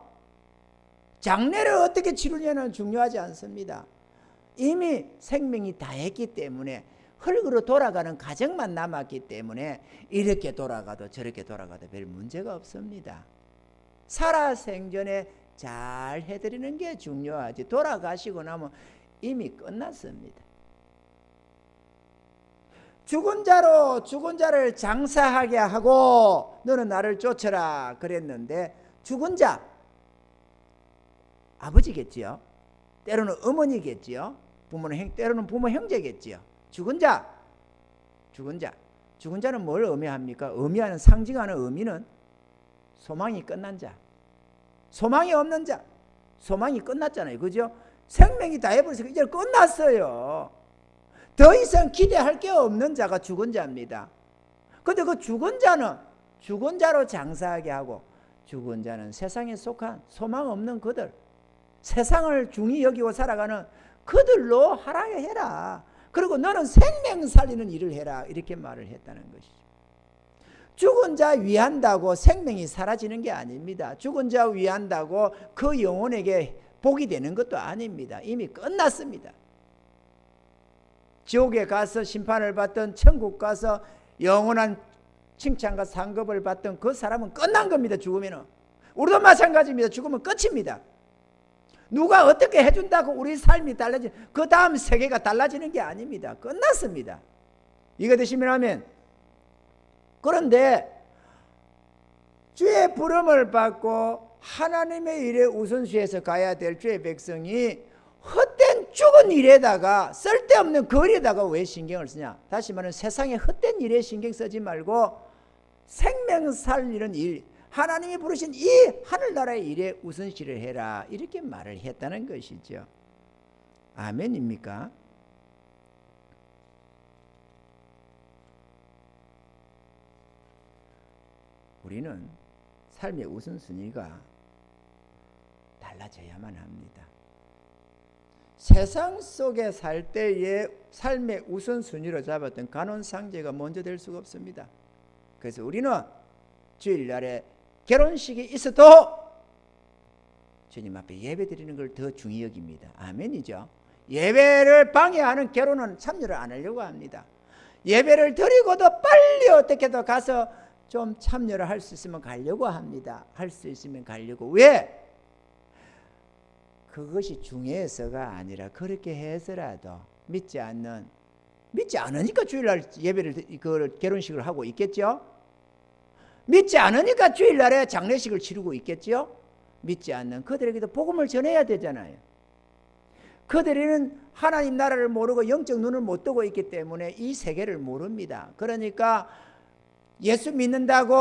Speaker 2: 장례를 어떻게 치르냐는 중요하지 않습니다. 이미 생명이 다했기 때문에 흙으로 돌아가는 과정만 남았기 때문에 이렇게 돌아가도 저렇게 돌아가도 별 문제가 없습니다. 살아생전에 잘 해드리는 게 중요하지 돌아가시고 나면 이미 끝났습니다. 죽은 자를 장사하게 하고 너는 나를 쫓아라 그랬는데 죽은 자 아버지겠지요. 때로는 어머니겠지요. 때로는 부모 형제겠지요. 죽은 자는 뭘 의미합니까? 의미하는 상징하는 의미는 소망이 끝난 자, 소망이 없는 자, 소망이 끝났잖아요. 그죠? 생명이 다 해버려서 이제 끝났어요. 더 이상 기대할 게 없는 자가 죽은 자입니다. 근데 그 죽은 자는 죽은 자로 장사하게 하고 죽은 자는 세상에 속한 소망 없는 그들, 세상을 중히 여기고 살아가는 그들로 하라게 해라. 그리고 너는 생명 살리는 일을 해라. 이렇게 말을 했다는 것이죠. 죽은 자 위한다고 생명이 사라지는 게 아닙니다. 죽은 자 위한다고 그 영혼에게 복이 되는 것도 아닙니다. 이미 끝났습니다. 지옥에 가서 심판을 받던 천국 가서 영원한 칭찬과 상급을 받던 그 사람은 끝난 겁니다. 죽으면은. 우리도 마찬가지입니다. 죽으면 끝입니다. 누가 어떻게 해준다고 우리 삶이 달라지 그 다음 세계가 달라지는 게 아닙니다. 끝났습니다. 이거 되시면 하면 그런데 주의 부름을 받고 하나님의 일에 우선시해서 가야 될 주의 백성이 헛된 죽은 일에다가 쓸데없는 그 일에다가 왜 신경을 쓰냐? 다시 말하면 세상의 헛된 일에 신경 쓰지 말고 생명 살리는 일, 하나님이 부르신 이 하늘나라의 일에 우선시를 해라. 이렇게 말을 했다는 것이죠. 아멘입니까? 우리는 삶의 우선순위가 달라져야만 합니다. 세상 속에 살 때의 삶의 우선순위로 잡았던 간혼상제가 먼저 될 수가 없습니다. 그래서 우리는 주일날에 결혼식이 있어도 주님 앞에 예배 드리는 걸 더 중히 여깁니다. 아멘이죠. 예배를 방해하는 결혼은 참여를 안 하려고 합니다. 예배를 드리고도 빨리 어떻게든 가서 좀 참여를 할 수 있으면 가려고 합니다. 할 수 있으면 가려고. 왜? 그것이 중요해서가 아니라 그렇게 해서라도 믿지 않으니까 주일날 예배를 그 결혼식을 하고 있겠죠. 믿지 않으니까 주일날에 장례식을 치르고 있겠죠. 믿지 않는 그들에게도 복음을 전해야 되잖아요. 그들은 하나님 나라를 모르고 영적 눈을 못 뜨고 있기 때문에 이 세계를 모릅니다. 그러니까 예수 믿는다고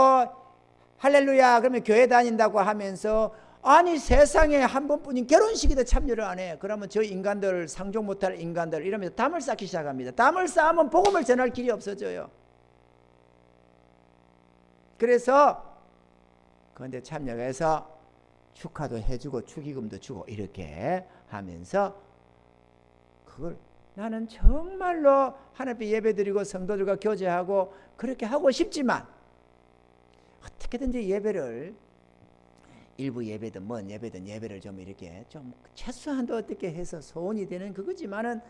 Speaker 2: 할렐루야 그러면 교회 다닌다고 하면서 아니 세상에 한 번뿐인 결혼식에도 참여를 안 해. 그러면 저 인간들 상종 못할 인간들 이러면서 담을 쌓기 시작합니다. 담을 쌓으면 복음을 전할 길이 없어져요. 그래서 그런데 참여해서 축하도 해주고 축의금도 주고 이렇게 하면서 그걸 나는 정말로 하나님 앞에 예배드리고 성도들과 교제하고 그렇게 하고 싶지만 어떻게든지 예배를 일부 예배든 뭔 예배든 예배를 좀 이렇게 좀 최소한도 어떻게 해서 소원이 되는 그거지만은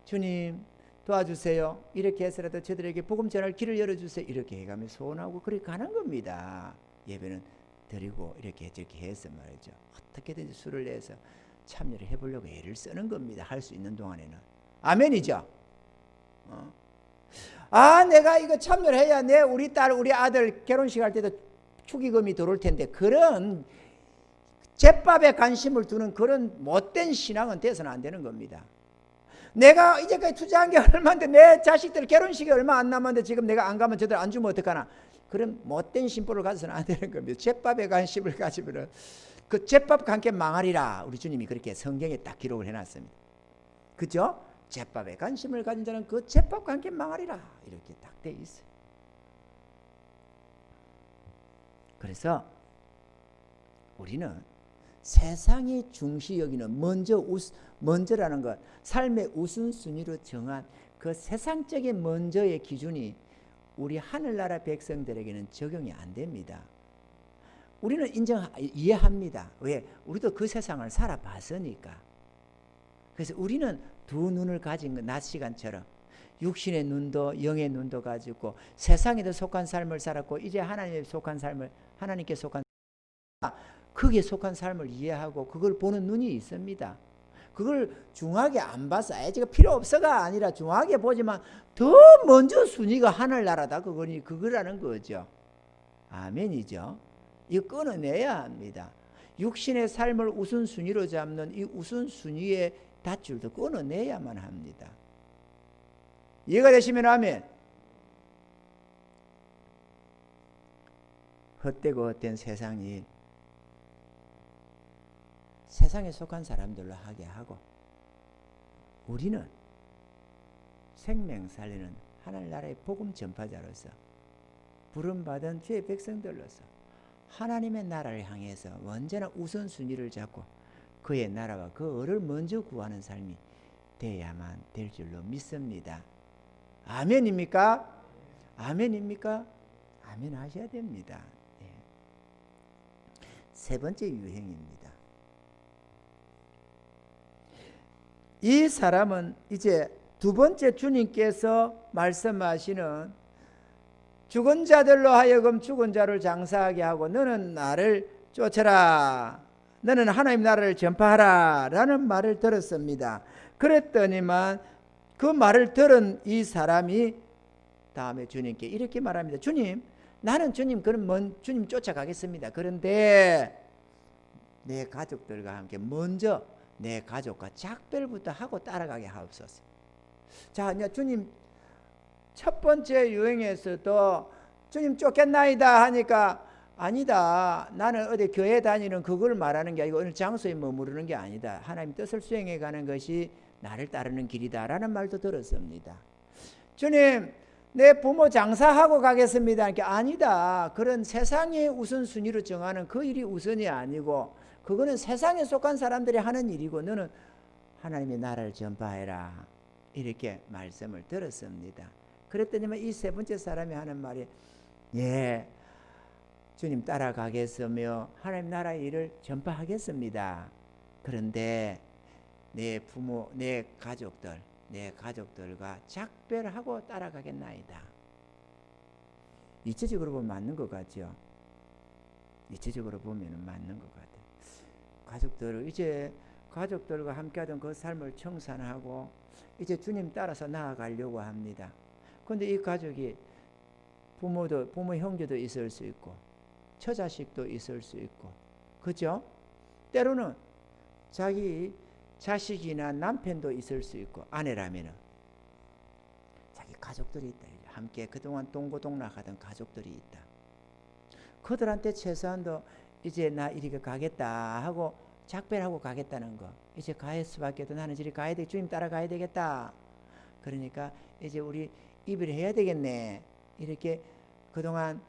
Speaker 2: 주님 도와주세요. 이렇게 해서라도 저들에게 복음 전할 길을 열어주세요. 이렇게 해가며 소원하고 그렇게 가는 겁니다. 예배는 드리고 이렇게 저렇게 해서 말이죠. 어떻게든지 수를 내서 참여를 해보려고 애를 쓰는 겁니다. 할 수 있는 동안에는. 아멘이죠. 내가 이거 참여를 해야 내 우리 딸 우리 아들 결혼식 할 때도 축의금이 들어올 텐데 그런 제밥에 관심을 두는 그런 못된 신앙은 돼서는 안 되는 겁니다. 내가 이제까지 투자한 게 얼마인데 내 자식들 결혼식이 얼마 안 남았는데 지금 내가 안 가면 저들 안 주면 어떡하나. 그런 못된 심보를 가져서는 안 되는 겁니다. 제밥에 관심을 가지면 그 제밥과 함께 망하리라. 우리 주님이 그렇게 성경에 딱 기록을 해놨습니다. 그죠? 제밥에 관심을 가진 자는 그 제밥과 함께 망하리라. 이렇게 딱 돼 있어요. 그래서 우리는 세상이 중시 여기는 먼저라는 것, 삶의 우선순위로 정한 그 세상적인 먼저의 기준이 우리 하늘나라 백성들에게는 적용이 안 됩니다. 우리는 이해합니다. 왜? 우리도 그 세상을 살아봤으니까. 그래서 우리는 두 눈을 가진 것, 낮 시간처럼 육신의 눈도 영의 눈도 가지고 세상에도 속한 삶을 살았고 이제 하나님께 속한 거기에 속한 삶을 이해하고 그걸 보는 눈이 있습니다. 그걸 중하게 안 봐서 제가 필요 없어가 아니라 중하게 보지만 더 먼저 순위가 하늘나라다 그거라는 거죠. 아멘이죠. 이거 끊어내야 합니다. 육신의 삶을 우선순위로 잡는 이 우선순위의 닷줄도 끊어내야만 합니다. 이해가 되시면 아멘. 헛되고 헛된 세상이 세상에 속한 사람들로 하게 하고 우리는 생명 살리는 하늘나라의 복음 전파자로서 부름받은 주의 백성들로서 하나님의 나라를 향해서 언제나 우선순위를 잡고 그의 나라와 그 을을 먼저 구하는 삶이 돼야만 될 줄로 믿습니다. 아멘입니까? 아멘입니까? 아멘 하셔야 됩니다. 세 번째 유행입니다. 이 사람은 이제 두 번째 주님께서 말씀하시는 죽은 자들로 하여금 죽은 자를 장사하게 하고 너는 나를 쫓아라. 너는 하나님 나라를 전파하라. 라는 말을 들었습니다. 그랬더니만 그 말을 들은 이 사람이 다음에 주님께 이렇게 말합니다. 주님, 나는 주님 주님 쫓아가겠습니다. 그런데 내 가족들과 함께 먼저 내 가족과 작별부터 하고 따라가게 하옵소서. 자, 이제 주님 첫 번째 유행에서도 주님 쫓겠나이다 하니까 아니다. 나는 어디 교회 다니는 그걸 말하는 게 아니고 어느 장소에 머무르는 게 아니다. 하나님 뜻을 수행해 가는 것이 나를 따르는 길이다 라는 말도 들었습니다. 주님, 내 부모 장사하고 가겠습니다. 그러니까 아니다. 그런 세상의 우선순위로 정하는 그 일이 우선이 아니고 그거는 세상에 속한 사람들이 하는 일이고 너는 하나님의 나라를 전파해라. 이렇게 말씀을 들었습니다. 그랬더니만 이 세 번째 사람이 하는 말이 주님 따라가겠으며 하나님 나라의 일을 전파하겠습니다. 그런데 내 부모, 내 가족들과 작별하고 따라가겠나이다. 이체적으로 보면 맞는 것 같죠? 이체적으로 보면 맞는 것 같아요. 이제 가족들과 함께하던 그 삶을 청산하고 이제 주님 따라서 나아가려고 합니다. 그런데 이 가족이 부모 형제도 있을 수 있고 처자식도 있을 수 있고 그죠? 때로는 자기 자식이나 남편도 있을 수 있고 아내라면은 자기 가족들이 있다. 함께 그동안 동고동락하던 가족들이 있다. 그들한테 최소한도 이제 나 이렇게 가겠다 하고 작별하고 가겠다는 거. 이제 갈 수밖에 없다. 나는 저리 가야 돼. 주님 따라가야 되겠다. 그러니까 이제 우리 이별해야 되겠네. 이렇게 그동안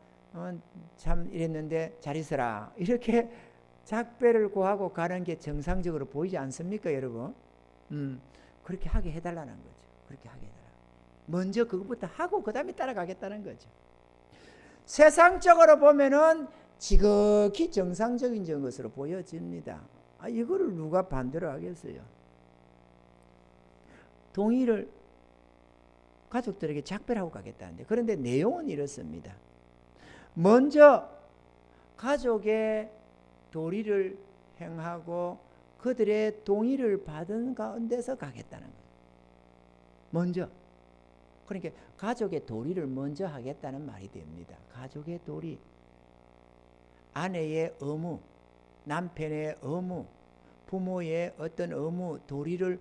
Speaker 2: 참 이랬는데 잘 있어라. 이렇게 작별을 구하고 가는 게 정상적으로 보이지 않습니까, 여러분? 그렇게 하게 해달라는 거죠. 그렇게 하게 해달라. 먼저 그것부터 하고 그 다음에 따라가겠다는 거죠. 세상적으로 보면은 지극히 정상적인 것으로 보여집니다. 이거를 누가 반대로 하겠어요? 동의를 가족들에게 작별하고 가겠다는데, 그런데 내용은 이렇습니다. 먼저 가족의 도리를 행하고 그들의 동의를 받은 가운데서 가겠다는 거예요. 먼저. 그러니까 가족의 도리를 먼저 하겠다는 말이 됩니다. 가족의 도리, 아내의 의무, 남편의 의무, 부모의 어떤 의무, 도리를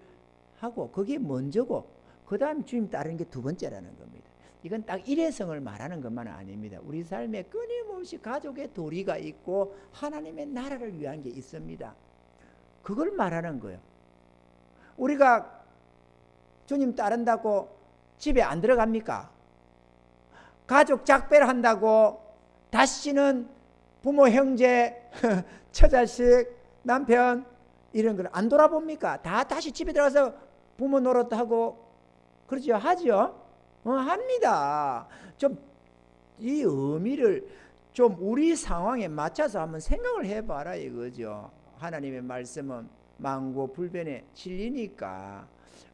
Speaker 2: 하고 그게 먼저고, 그 다음 주님 따르는 게 두 번째라는 겁니다. 이건 딱 일회성을 말하는 것만은 아닙니다. 우리 삶에 끊임없이 가족의 도리가 있고 하나님의 나라를 위한 게 있습니다. 그걸 말하는 거예요. 우리가 주님 따른다고 집에 안 들어갑니까? 가족 작별 한다고 다시는 부모, 형제, 처자식, 남편 이런 걸 안 돌아봅니까? 다 다시 집에 들어가서 부모 노릇하고 그러죠? 하죠? 합니다. 좀 이 의미를 좀 우리 상황에 맞춰서 한번 생각을 해봐라 이거죠. 하나님의 말씀은 만고불변의 진리니까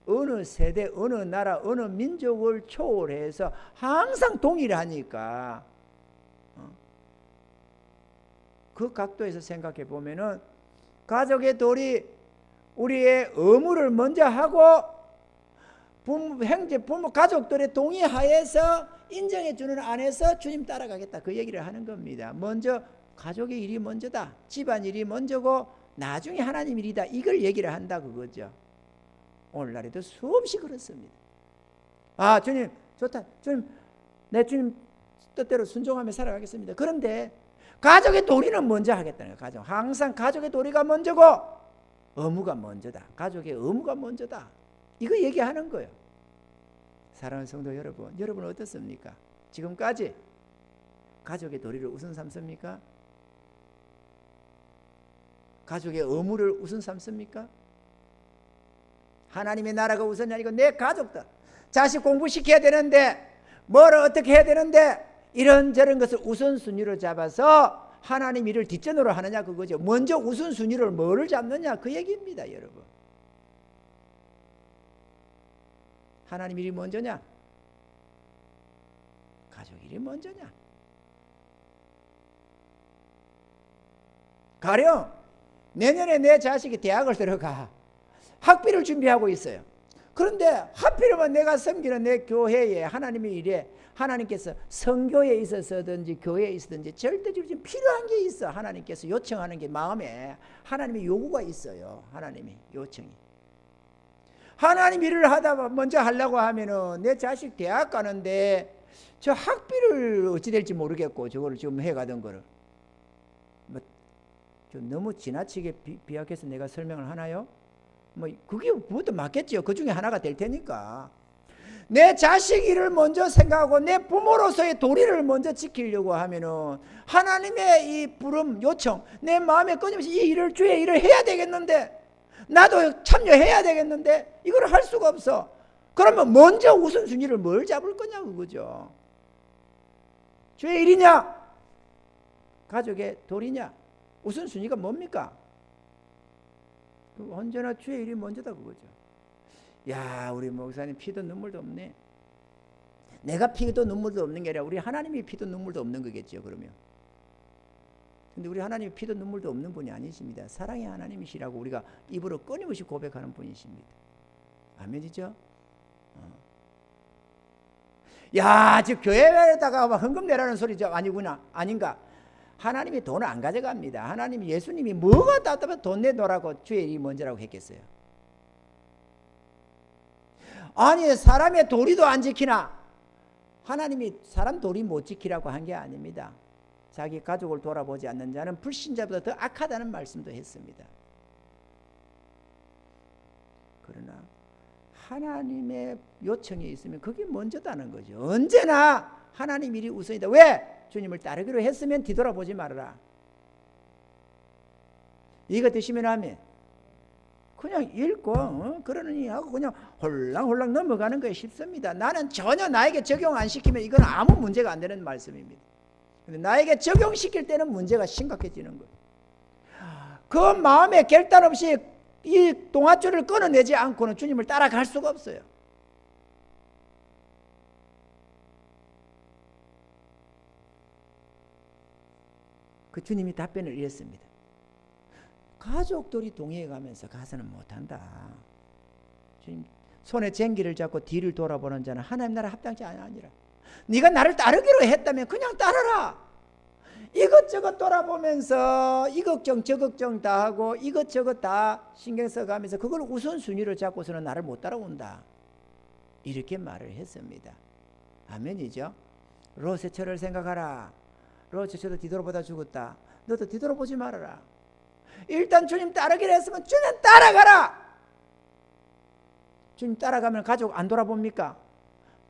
Speaker 2: 어느 세대, 어느 나라, 어느 민족을 초월해서 항상 동일하니까 그 각도에서 생각해 보면은 가족의 도리, 우리의 의무를 먼저 하고 부모, 형제, 부모, 가족들의 동의하에서 인정해 주는 안에서 주님 따라가겠다, 그 얘기를 하는 겁니다. 먼저 가족의 일이 먼저다, 집안 일이 먼저고 나중에 하나님 일이다, 이걸 얘기를 한다 그거죠. 오늘날에도 수없이 그렇습니다. 주님 좋다, 주님 내 주님 뜻대로 순종하며 살아가겠습니다. 그런데 가족의 도리는 먼저 하겠다는 거예요. 가족, 항상 가족의 도리가 먼저고 의무가 먼저다, 가족의 의무가 먼저다, 이거 얘기하는 거예요. 사랑하는 성도 여러분, 여러분은 어떻습니까? 지금까지 가족의 도리를 우선 삼습니까? 가족의 의무를 우선 삼습니까? 하나님의 나라가 우선이 아니고 내 가족들, 자식 공부시켜야 되는데 뭐를 어떻게 해야 되는데 이런저런 것을 우선순위로 잡아서 하나님 일을 뒷전으로 하느냐 그거죠. 먼저 우선순위를 뭐를 잡느냐 그 얘기입니다. 여러분, 하나님 일이 먼저냐 가족 일이 먼저냐. 가령 내년에 내 자식이 대학을 들어가 학비를 준비하고 있어요. 그런데 하필이면 내가 섬기는 내 교회에 하나님의 일에 하나님께서 선교에 있어서든지 교회에 있어든지 절대적으로 좀 필요한 게 있어. 하나님께서 요청하는 게 마음에 하나님의 요구가 있어요. 하나님의 요청이. 하나님 일을 하다 먼저 하려고 하면은 내 자식 대학 가는데 저 학비를 어찌 될지 모르겠고 저거를 지금 해가던 거를 좀 너무 지나치게 비약해서 내가 설명을 하나요? 그게 그것도 맞겠죠. 그 중에 하나가 될 테니까. 내 자식 일을 먼저 생각하고 내 부모로서의 도리를 먼저 지키려고 하면은 하나님의 이 부름, 요청, 내 마음에 끊임없이 이 일을, 주의 일을 해야 되겠는데, 나도 참여해야 되겠는데 이걸 할 수가 없어. 그러면 먼저 우선순위를 뭘 잡을 거냐 그거죠. 주의 일이냐 가족의 도리냐, 우선순위가 뭡니까? 언제나 주의 일이 먼저다 그거죠. 야, 우리 목사님 피도 눈물도 없네. 내가 피도 눈물도 없는 게 아니라 우리 하나님이 피도 눈물도 없는 거겠죠. 그러면 근데 우리 하나님이 피도 눈물도 없는 분이 아니십니다. 사랑의 하나님이시라고 우리가 입으로 끊임없이 고백하는 분이십니다. 아멘이죠? 야, 즉 교회에다가 헌금 내라는 소리죠. 아니구나. 아닌가? 하나님이 돈을 안 가져갑니다. 하나님이, 예수님이 뭐가 답답해 돈 내놓으라고 주의 일이 먼저라고 했겠어요? 아니, 사람의 도리도 안 지키나? 하나님이 사람 도리 못 지키라고 한 게 아닙니다. 자기 가족을 돌아보지 않는 자는 불신자보다 더 악하다는 말씀도 했습니다. 그러나 하나님의 요청이 있으면 그게 먼저다는 거죠. 언제나 하나님 일이 우선이다. 왜? 주님을 따르기로 했으면 뒤돌아보지 말아라. 이거 드시면 하면 그냥 읽고 그러느니 하고 그냥 홀랑홀랑 넘어가는 거에 쉽습니다. 나는 전혀 나에게 적용 안 시키면 이건 아무 문제가 안 되는 말씀입니다. 근데 나에게 적용시킬 때는 문제가 심각해지는 거예요. 그 마음에 결단 없이 이 동아줄을 끊어내지 않고는 주님을 따라갈 수가 없어요. 그 주님이 답변을 이랬습니다. 가족들이 동의해 가면서 가서는 못한다. 주님 손에 쟁기를 잡고 뒤를 돌아보는 자는 하나님 나라 합당치 아니라. 네가 나를 따르기로 했다면 그냥 따르라. 이것저것 돌아보면서 이 걱정 저 걱정 다 하고 이것저것 다 신경 써가면서 그걸 우선순위로 잡고서는 나를 못 따라온다. 이렇게 말을 했습니다. 아멘이죠. 롯의 처를 생각하라. 롯의 처도 뒤돌아보다 죽었다. 너도 뒤돌아보지 말아라. 일단 주님 따르기로 했으면 주님 따라가라. 주님 따라가면 가족 안 돌아봅니까?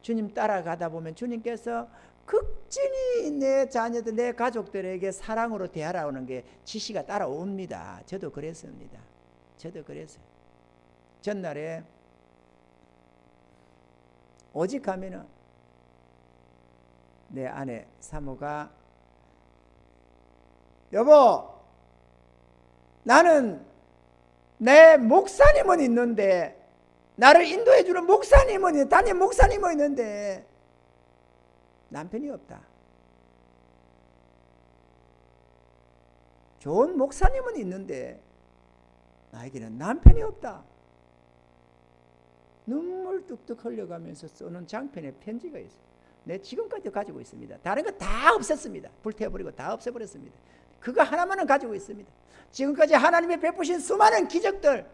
Speaker 2: 주님 따라가다 보면 주님께서 극진히 내 자녀들, 내 가족들에게 사랑으로 대하라는 게 지시가 따라옵니다. 저도 그랬습니다. 저도 그랬어요. 전날에 오직 하면은 내 아내 사모가 여보, 나는 내 목사님은 있는데 나를 인도해 주는 목사님은 담임 목사님은 있는데 남편이 없다. 좋은 목사님은 있는데 나에게는 남편이 없다. 눈물 뚝뚝 흘려가면서 쓰는 장편의 편지가 있어요. 내 지금까지도 가지고 있습니다. 다른 거 다 없앴습니다. 불태워버리고 다 없애버렸습니다. 그거 하나만은 가지고 있습니다. 지금까지 하나님이 베푸신 수많은 기적들,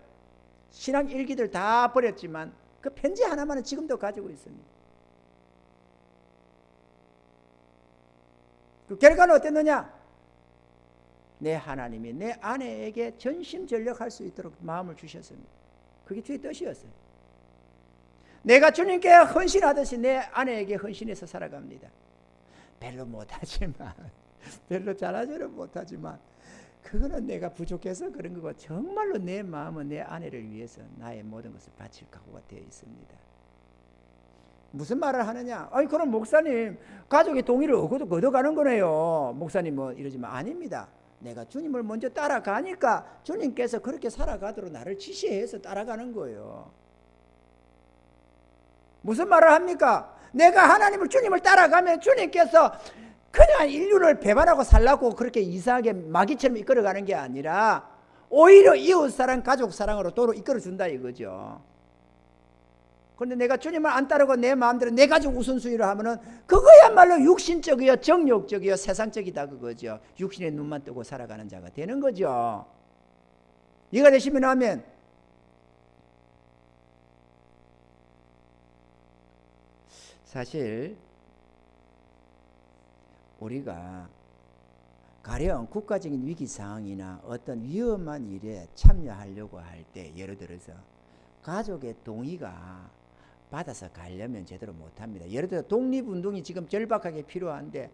Speaker 2: 신앙 일기들 다 버렸지만 그 편지 하나만은 지금도 가지고 있습니다. 그 결과는 어땠느냐? 내 하나님이 내 아내에게 전심전력할 수 있도록 마음을 주셨습니다. 그게 주의 뜻이었어요. 내가 주님께 헌신하듯이 내 아내에게 헌신해서 살아갑니다. 별로 못하지만, 별로 잘하지는 못하지만 그거는 내가 부족해서 그런 거고 정말로 내 마음은 내 아내를 위해서 나의 모든 것을 바칠 각오가 되어 있습니다. 무슨 말을 하느냐? 아니 그럼 목사님 가족의 동의를 얻어가는 거네요. 목사님 뭐 이러지만 아닙니다. 내가 주님을 먼저 따라가니까 주님께서 그렇게 살아가도록 나를 지시해서 따라가는 거예요. 무슨 말을 합니까? 내가 하나님을 주님을 따라가면 주님께서 그냥 인류를 배반하고 살라고 그렇게 이상하게 마귀처럼 이끌어가는 게 아니라 오히려 이웃사랑 가족사랑으로 도로 이끌어준다 이거죠. 그런데 내가 주님을 안 따르고 내 마음대로 내 가족 우선순위로 하면은 그거야말로 육신적이요 정욕적이요 세상적이다 그거죠. 육신의 눈만 뜨고 살아가는 자가 되는 거죠. 이해가 되시면 하면 사실 우리가 가령 국가적인 위기 상황이나 어떤 위험한 일에 참여하려고 할 때 예를 들어서 가족의 동의가 받아서 가려면 제대로 못합니다. 예를 들어 독립운동이 지금 절박하게 필요한데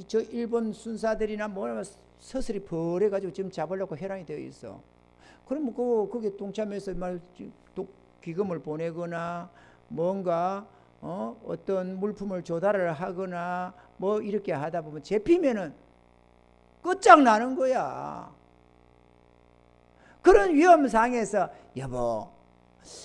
Speaker 2: 저 일본 순사들이나 서슬이 벌해가지고 지금 잡으려고 회랑이 되어 있어. 그럼 거기에 동참해서 기금을 보내거나 뭔가 어떤 물품을 조달을 하거나 이렇게 하다 보면 잡히면은 끝장나는 거야. 그런 위험상에서 여보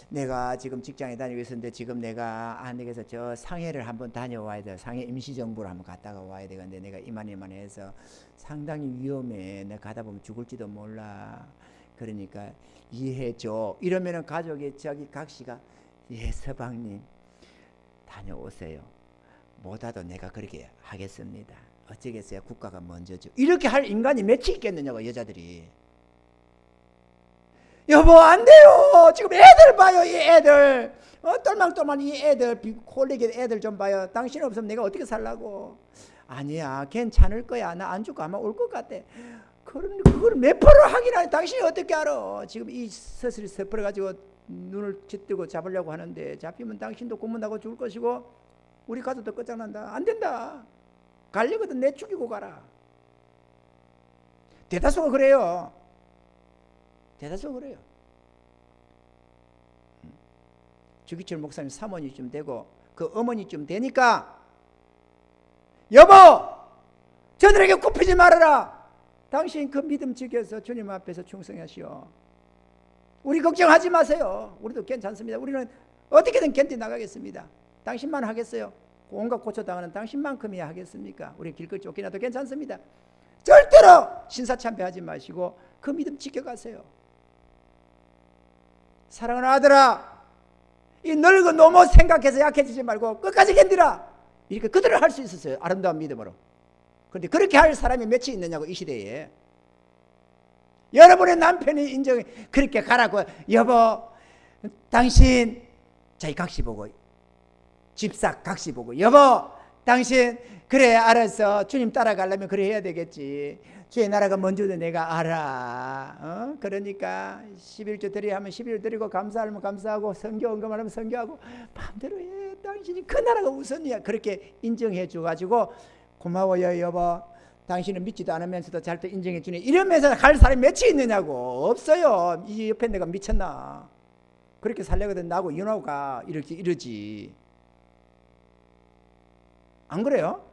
Speaker 2: 내가 지금 직장에 다니고 있었는데 지금 내가 안 되겠어 저 상해를 한번 다녀와야 돼. 상해 임시정부를 한번 갔다가 와야 되는데 내가 이만해서 상당히 위험해. 내가 가다 보면 죽을지도 몰라. 그러니까 이해해줘. 이러면은 가족이 각시가 예 서방님 다녀오세요. 못하도 내가 그렇게 하겠습니다. 어쩌겠어요. 국가가 먼저죠. 이렇게 할 인간이 몇이 있겠느냐고 여자들이. 여보 안 돼요. 지금 애들 봐요. 이 애들 똘망똘망 이 애들 콜리게 애들 좀 봐요. 당신 없으면 내가 어떻게 살라고. 아니야 괜찮을 거야. 나 안 죽고 아마 올 것 같아. 그걸 몇 프로 확인하니 당신이 어떻게 알아. 지금 이 서슬이 서풀어가지고 눈을 짓뜨고 잡으려고 하는데 잡히면 당신도 고문하고 죽을 것이고 우리 가족도 끝장난다. 안 된다. 가려거든 내 죽이고 가라. 대다수가 그래요. 대다수가 그래요. 주기철 목사님 사모님쯤 되고 그 어머니쯤 되니까 여보 저들에게 굽히지 말아라. 당신 그 믿음 지켜서 주님 앞에서 충성하시오. 우리 걱정하지 마세요. 우리도 괜찮습니다. 우리는 어떻게든 견디 나가겠습니다. 당신만 하겠어요? 온갖 고초당하는 당신만큼이 하겠습니까? 우리 길거리 쫓기나도 괜찮습니다. 절대로 신사참배하지 마시고 그 믿음 지켜가세요. 사랑하는 아들아, 이 늙은 노모 생각해서 약해지지 말고 끝까지 견디라. 이렇게 그들을 할 수 있었어요. 아름다운 믿음으로. 그런데 그렇게 할 사람이 몇이 있느냐고, 이 시대에. 여러분의 남편이 인정해 그렇게 가라고. 여보, 당신 자기 각시 보고, 집사 각시 보고, 여보 당신 그래 알았어, 주님 따라가려면 그래 해야 되겠지. 주의 나라가 먼저도 내가 알아. 그러니까 11조 드려야 하면 11조 드리고, 감사하면 감사하고, 성교 언급하면 성교하고, 마음대로 해. 당신이 그 나라가 우선이야. 그렇게 인정해 줘가지고, 고마워요 여보, 당신은 믿지도 않으면서도 잘 또 인정해 주네, 이러면서 갈 사람이 몇이 있느냐고. 없어요. 이 옆에 내가 미쳤나. 그렇게 살려거든 나하고 이혼하고가 이렇게 이러지. 안 그래요?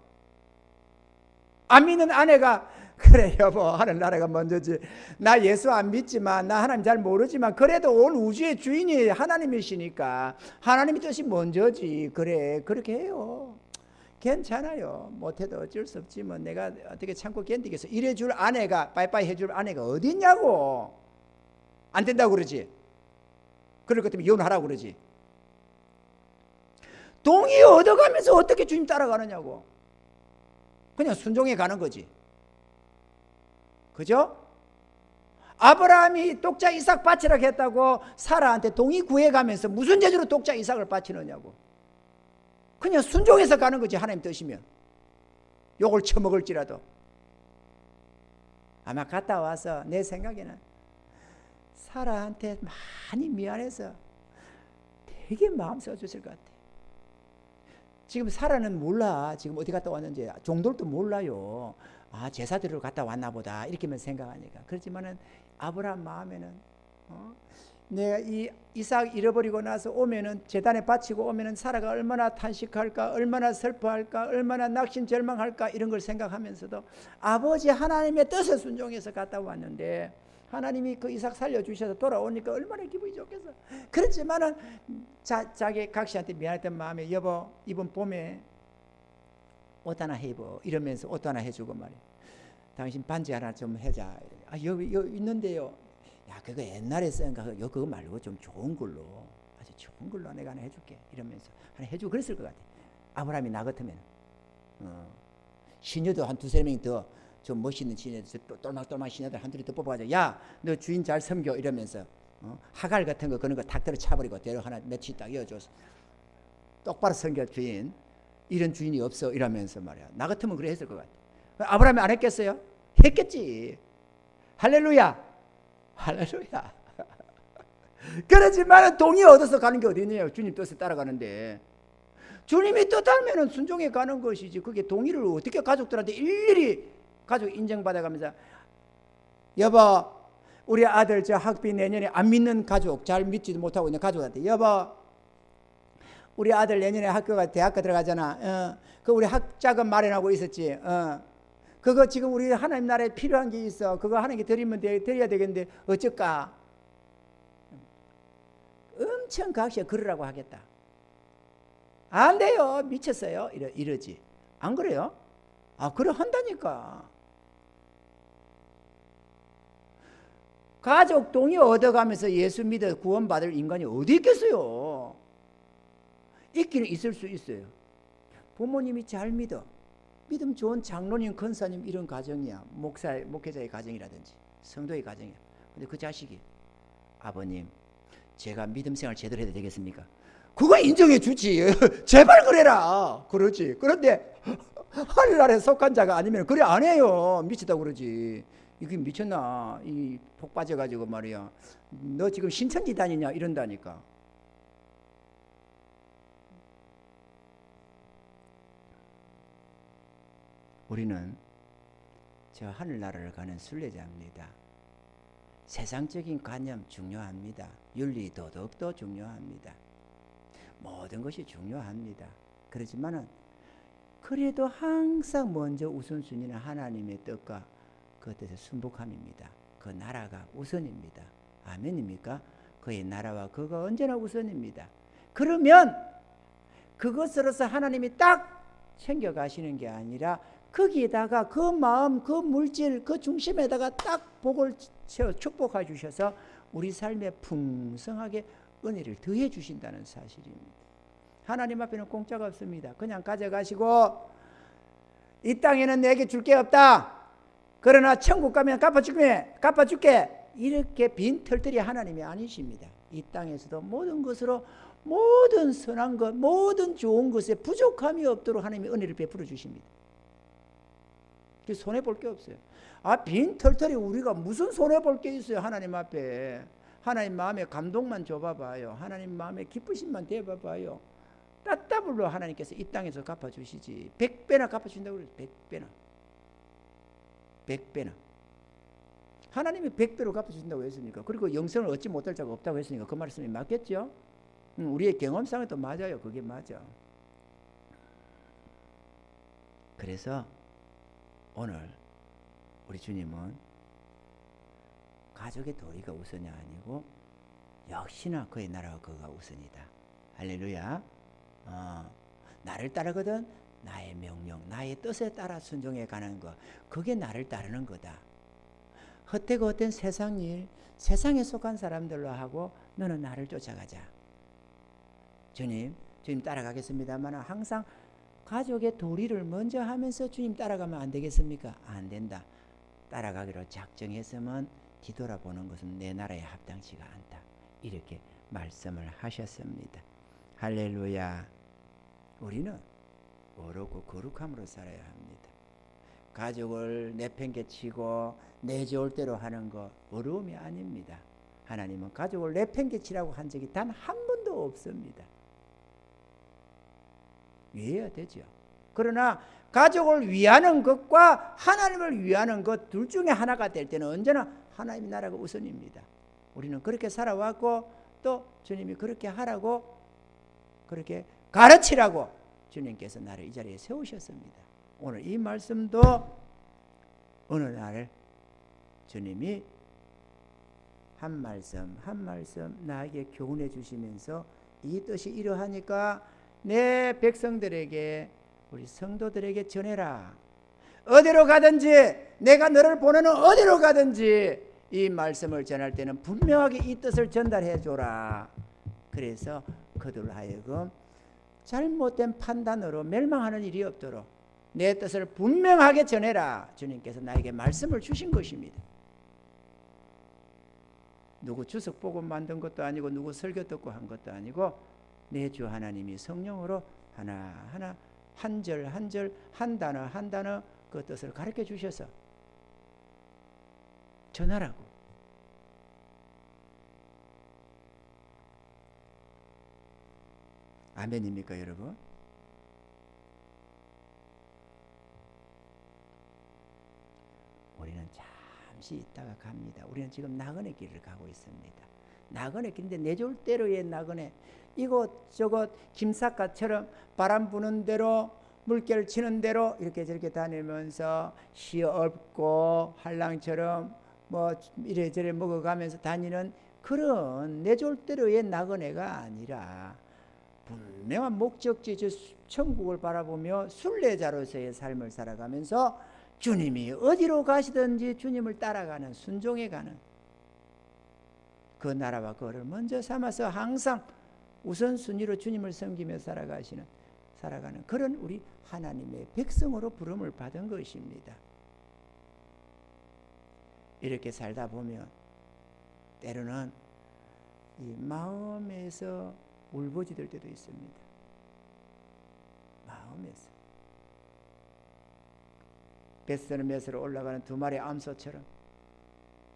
Speaker 2: 안 믿는 아내가 그래 여보, 하늘 나라가 먼저지. 나 예수 안 믿지만, 나 하나님 잘 모르지만, 그래도 온 우주의 주인이 하나님이시니까 하나님의 뜻이 먼저지. 그래, 그렇게 해요. 괜찮아요. 못해도 어쩔 수 없지 뭐, 내가 어떻게 참고 견디겠어. 이래줄 아내가, 빠이빠이 해줄 아내가 어디 있냐고. 안 된다고 그러지. 그럴 것 때문에 이혼하라고 그러지. 동의 얻어가면서 어떻게 주님 따라가느냐고. 그냥 순종해 가는 거지. 그죠? 아브라함이 독자 이삭 바치라 했다고 사라한테 동의 구해가면서 무슨 재주로 독자 이삭을 바치느냐고. 그냥 순종해서 가는 거지. 하나님 뜻이면 욕을 처먹을지라도. 아마 갔다 와서 내 생각에는 사라한테 많이 미안해서 되게 마음 써줬을 것 같아. 지금 사라는 몰라. 지금 어디 갔다 왔는지. 종들도 몰라요. 아, 제사 드리러 갔다 왔나 보다 이렇게만 생각하니까. 그렇지만은 아브라함 마음에는 내가 이 이삭 잃어버리고 나서 오면은, 제단에 바치고 오면은 사라가 얼마나 탄식할까, 얼마나 슬퍼할까, 얼마나 낙심절망할까, 이런 걸 생각하면서도 아버지 하나님의 뜻에 순종해서 갔다 왔는데, 하나님이 그 이삭 살려주셔서 돌아오니까 얼마나 기분이 좋겠어. 그렇지만은 자기 각시한테 미안했던 마음에, 여보 이번 봄에 옷 하나 해입어, 이러면서 옷 하나 해주고 말이야. 당신 반지 하나 좀 해자. 아, 여기 있는데요. 야, 그거 옛날에 쓴 거, 그거 말고 좀 좋은 걸로, 아주 좋은 걸로 내가 하나 해줄게, 이러면서 하나 해주고 그랬을 것 같아. 아브라함이 나 같으면 시녀도 한 두세 명이 더 좀 멋있는 시녀들, 똘막똘막 시녀들 한둘이 더 뽑아가지고, 야, 너 주인 잘 섬겨, 이러면서 하갈 같은 거 그런 거 탁 때려 차버리고 대로 하나 며칠 딱 이어줘서 똑바로 섬겨 주인. 이런 주인이 없어, 이러면서 말이야. 나 같으면 그래 했을 것 같아. 아브라함이 안 했겠어요? 했겠지. 할렐루야, 할렐루야. 그렇지만 동의 얻어서 가는 게 어디 있느냐. 주님 뜻에 따라가는데, 주님이 뜻하면 순종해 가는 것이지. 그게 동의를 어떻게 가족들한테 일일이 가족 인정받아가면서, 여보 우리 아들 저 학비 내년에 안 믿는 가족, 잘 믿지도 못하고 있는 가족한테, 여보 우리 아들 내년에 대학교 들어가잖아. 그 우리 학자금 마련하고 있었지. 그거 지금 우리 하나님 나라에 필요한 게 있어. 그거 하나님께 드려야 되겠는데 어쩔까? 엄청 각시에 그러라고 하겠다. 안 돼요. 미쳤어요. 이러지. 안 그래요? 아, 그래 한다니까. 가족 동의 얻어가면서 예수 믿어 구원받을 인간이 어디 있겠어요? 있기는 있을 수 있어요. 부모님이 잘 믿어. 믿음 좋은 장로님, 권사님 이런 가정이야. 목회자의 가정이라든지 성도의 가정이야. 근데 그 자식이, 아버님 제가 믿음 생활 제대로 해도 되겠습니까? 그거 인정해 주지. 제발 그래라. 그러지. 그런데 하늘나라에 속한 자가 아니면 그래 안 해요. 미쳤다고 그러지. 이게 미쳤나? 이 폭 빠져가지고 말이야. 너 지금 신천지 다니냐? 이런다니까. 우리는 저 하늘나라를 가는 순례자입니다. 세상적인 관념 중요합니다. 윤리 도덕도 중요합니다. 모든 것이 중요합니다. 그렇지만은 그래도 항상 먼저 우선순위는 하나님의 뜻과 그 뜻의 순복함입니다. 그 나라가 우선입니다. 아멘입니까? 그의 나라와 그가 언제나 우선입니다. 그러면 그것으로서 하나님이 딱 챙겨가시는 게 아니라 거기에다가 그 마음, 그 물질, 그 중심에다가 딱 복을 채워 축복해 주셔서 우리 삶에 풍성하게 은혜를 더해 주신다는 사실입니다. 하나님 앞에는 공짜가 없습니다. 그냥 가져가시고 이 땅에는 내게 줄 게 없다. 그러나 천국 가면 갚아줄게. 이렇게 빈 털들이 하나님이 아니십니다. 이 땅에서도 모든 것으로 모든 선한 것, 모든 좋은 것에 부족함이 없도록 하나님이 은혜를 베풀어 주십니다. 손해볼 게 없어요. 빈 털털이 우리가 무슨 손해볼 게 있어요. 하나님 앞에. 하나님 마음에 감동만 줘봐봐요. 하나님 마음에 기쁘심만 대봐봐요. 따따블로 하나님께서 이 땅에서 갚아주시지. 100배나 갚아주신다고 그래요. 100배나. 100배나. 하나님이 100배로 갚아주신다고 했으니까. 그리고 영생을 얻지 못할 자가 없다고 했으니까 그 말씀이 맞겠죠? 우리의 경험상에도 맞아요. 그게 맞아. 그래서 오늘 우리 주님은 가족의 도리가 우선이 아니고 역시나 그의 나라와 그가 우선이다. 할렐루야. 나를 따르거든 나의 명령, 나의 뜻에 따라 순종해 가는 것, 그게 나를 따르는 거다. 헛되고 헛된 세상 일, 세상에 속한 사람들로 하고 너는 나를 쫓아가자. 주님 따라가겠습니다만 항상 가족의 도리를 먼저 하면서 주님 따라가면 안 되겠습니까? 안 된다. 따라가기로 작정했으면 뒤돌아보는 것은 내 나라에 합당치가 않다. 이렇게 말씀을 하셨습니다. 할렐루야. 우리는 어렵고 거룩함으로 살아야 합니다. 가족을 내팽개치고 내 좋을 대로 하는 거 어려움이 아닙니다. 하나님은 가족을 내팽개치라고 한 적이 단 한 번도 없습니다. 이해해야 되죠. 그러나 가족을 위하는 것과 하나님을 위하는 것 둘 중에 하나가 될 때는 언제나 하나님 나라가 우선입니다. 우리는 그렇게 살아왔고 또 주님이 그렇게 하라고 그렇게 가르치라고 주님께서 나를 이 자리에 세우셨습니다. 오늘 이 말씀도 어느 날 주님이 한 말씀 한 말씀 나에게 교훈해 주시면서 이 뜻이 이러하니까 내 백성들에게 우리 성도들에게 전해라. 어디로 가든지 내가 너를 보내는 어디로 가든지 이 말씀을 전할 때는 분명하게 이 뜻을 전달해 줘라. 그래서 그들 하여금 잘못된 판단으로 멸망하는 일이 없도록 내 뜻을 분명하게 전해라. 주님께서 나에게 말씀을 주신 것입니다. 누구 주석 보고 만든 것도 아니고 누구 설교 듣고 한 것도 아니고 내 주 하나님이 성령으로 하나하나 한 절 한 절 한 단어 한 단어 그 뜻을 가르쳐 주셔서 전하라고. 아멘입니까 여러분? 우리는 잠시 있다가 갑니다. 우리는 지금 나그네 길을 가고 있습니다. 나그네 길인데 내 절대로의 나그네, 이곳저곳 김삿갓처럼 바람 부는 대로 물결 치는 대로 이렇게 저렇게 다니면서 시없고 한랑처럼 뭐 이래저래 먹어가면서 다니는 그런 내 절대로의 나그네가 아니라 분명한 목적지 저 천국을 바라보며 순례자로서의 삶을 살아가면서 주님이 어디로 가시든지 주님을 따라가는, 순종해가는 그 나라와 그를 먼저 삼아서 항상 우선순위로 주님을 섬기며 살아가는 그런 우리 하나님의 백성으로 부름을 받은 것입니다. 이렇게 살다 보면 때로는 이 마음에서 울부짖을 때도 있습니다. 마음에서 뱃사름에서 올라가는 두 마리 암소처럼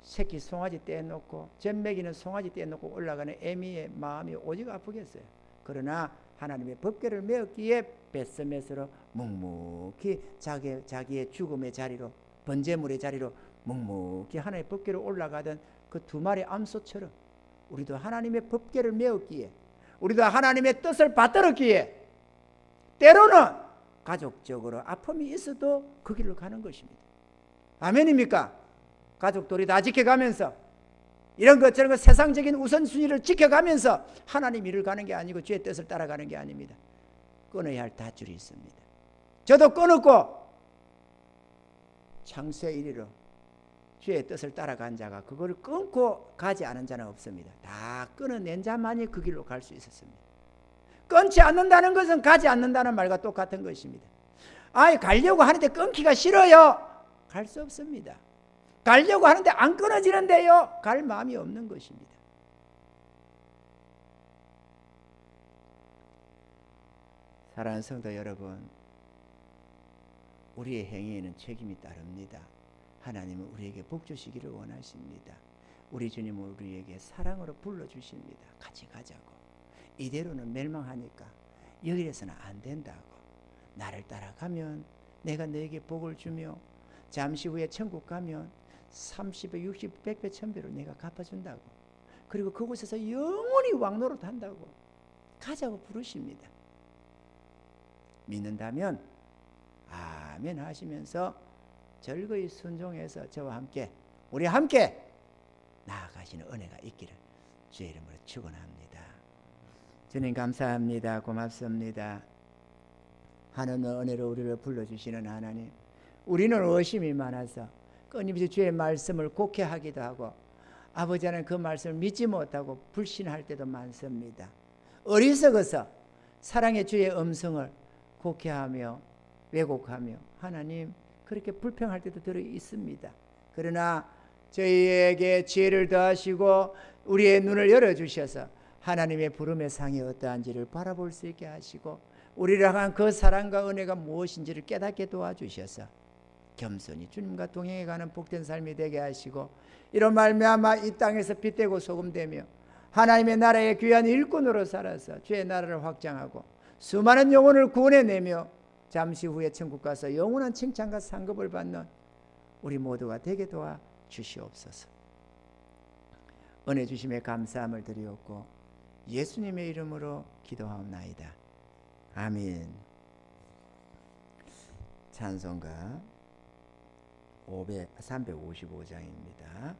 Speaker 2: 새끼 송아지 떼놓고 젖먹이는 송아지 떼놓고 올라가는 애미의 마음이 오직 아프겠어요. 그러나 하나님의 법궤를 메었기에 뱃섬에서 묵묵히 자기의 죽음의 자리로, 번제물의 자리로 묵묵히 하나님의 법궤로 올라가던 그 두 마리 암소처럼 우리도 하나님의 법궤를 메었기에, 우리도 하나님의 뜻을 받들었기에 때로는 가족적으로 아픔이 있어도 그 길로 가는 것입니다. 아멘입니까? 가족들이 다 지켜가면서 이런 것 저런 것 세상적인 우선순위를 지켜가면서 하나님 일을 가는 게 아니고 주의 뜻을 따라가는 게 아닙니다. 끊어야 할 닷줄이 있습니다. 저도 끊었고 창세 이리로 주의 뜻을 따라간 자가 그걸 끊고 가지 않은 자는 없습니다. 다 끊어낸 자만이 그 길로 갈 수 있었습니다. 끊지 않는다는 것은 가지 않는다는 말과 똑같은 것입니다. 가려고 하는데 끊기가 싫어요. 갈 수 없습니다. 가려고 하는데 안 끊어지는데요. 갈 마음이 없는 것입니다. 사랑하는 성도 여러분, 우리의 행위에는 책임이 따릅니다. 하나님은 우리에게 복 주시기를 원하십니다. 우리 주님은 우리에게 사랑으로 불러주십니다. 같이 가자고. 이대로는 멸망하니까 여기에서는 안 된다고. 나를 따라가면 내가 너에게 복을 주며 잠시 후에 천국 가면 30배, 60, 100배, 1000배로 내가 갚아준다고. 그리고 그곳에서 영원히 왕노릇 한다고. 가자고 부르십니다. 믿는다면 아멘 하시면서 절거히 순종해서 저와 함께 우리 함께 나아가시는 은혜가 있기를 주의 이름으로 축원합니다. 주님 감사합니다. 고맙습니다. 하나님의 은혜로 우리를 불러주시는 하나님, 우리는 의심이 많아서 끊임없이 주의 말씀을 곡해하기도 하고 아버지는 그 말씀을 믿지 못하고 불신할 때도 많습니다. 어리석어서 사랑의 주의 음성을 곡해하며 왜곡하며 하나님 그렇게 불평할 때도 들어 있습니다. 그러나 저희에게 지혜를 더하시고 우리의 눈을 열어주셔서 하나님의 부름의 상이 어떠한지를 바라볼 수 있게 하시고 우리를 향한 그 사랑과 은혜가 무엇인지를 깨닫게 도와주셔서 겸손히 주님과 동행해가는 복된 삶이 되게 하시고 이런 말미암아 이 땅에서 빛되고 소금되며 하나님의 나라의 귀한 일꾼으로 살아서 주의 나라를 확장하고 수많은 영혼을 구원해내며 잠시 후에 천국 가서 영원한 칭찬과 상급을 받는 우리 모두가 되게 도와 주시옵소서. 은혜 주심에 감사함을 드리옵고 예수님의 이름으로 기도하옵나이다. 아멘. 찬송가 355장입니다.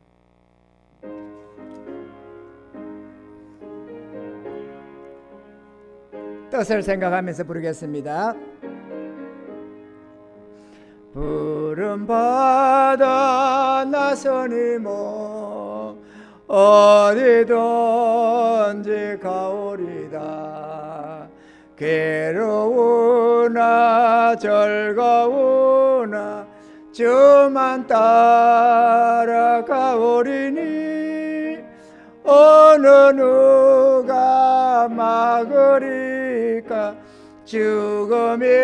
Speaker 2: 뜻을 생각하면서 부르겠습니다. 부름받아 나서니 뭐 어디든지 가오리다. 괴로우나 즐거우나 주만 따라가오리니 어느 누가 막으리까 죽음인들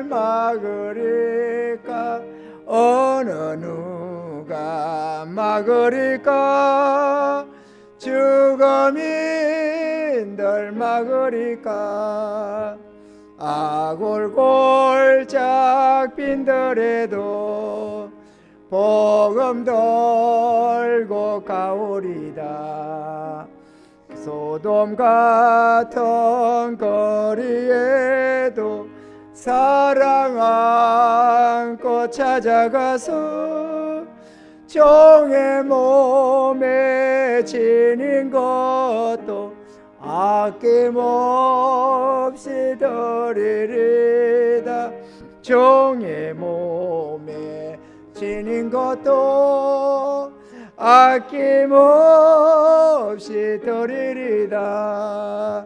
Speaker 2: 막으리까 어느 누가 막으리까 죽음인들 막으리까 아골골짝 빈들에도 복음 돌고 가오리다. 소돔 같은 거리에도 사랑 안고 찾아가서 종의 몸에 지닌 것도 아낌없이 드리리다. 종의 몸에 지닌 것도 아낌없이 드리리다.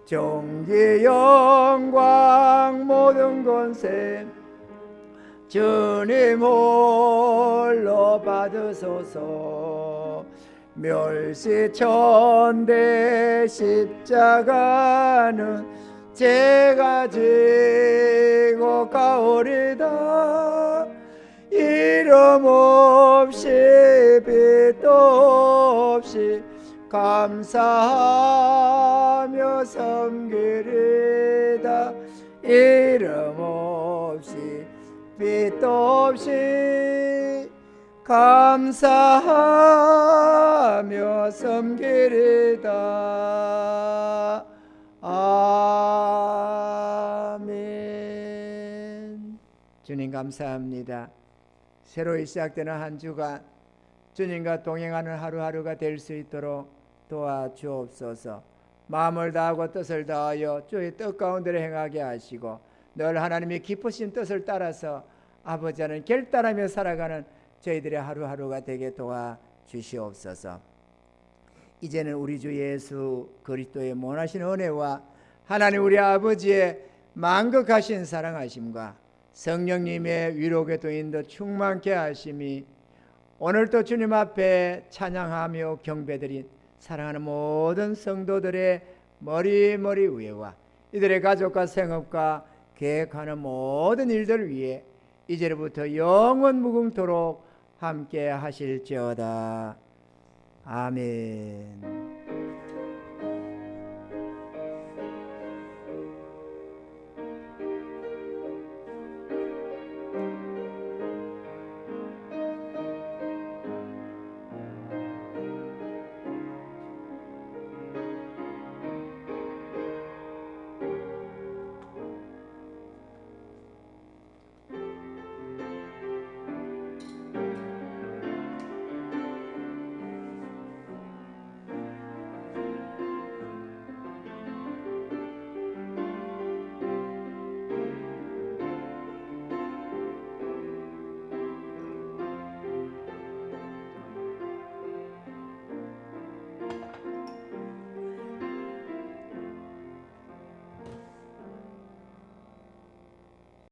Speaker 2: 존귀 영광 모든 권세 주님 홀로 받으소서. 멸시천대 십자가는 제가 지고 가오리다. 이름 없이 빛도 없이 감사하며 섬기리다. 이름 없이 빛도 없이 감사하며 섬기리다. 아멘. 주님 감사합니다. 새로 시작되는 한 주간 주님과 동행하는 하루하루가 될 수 있도록 도와주옵소서. 마음을 다하고 뜻을 다하여 주의 뜻 가운데 행하게 하시고 늘 하나님의 기쁘신 뜻을 따라서 아버지 하나님 결단하며 살아가는 저희들의 하루하루가 되게 도와주시옵소서. 이제는 우리 주 예수 그리스도의 원하신 은혜와 하나님 우리 아버지의 만극하신 사랑하심과 성령님의 위로의 도인도 충만케 하심이 오늘도 주님 앞에 찬양하며 경배드린 사랑하는 모든 성도들의 머리 위에와 이들의 가족과 생업과 계획하는 모든 일들 위에 이제부터 영원 무궁토록 함께 하실지어다. 아멘.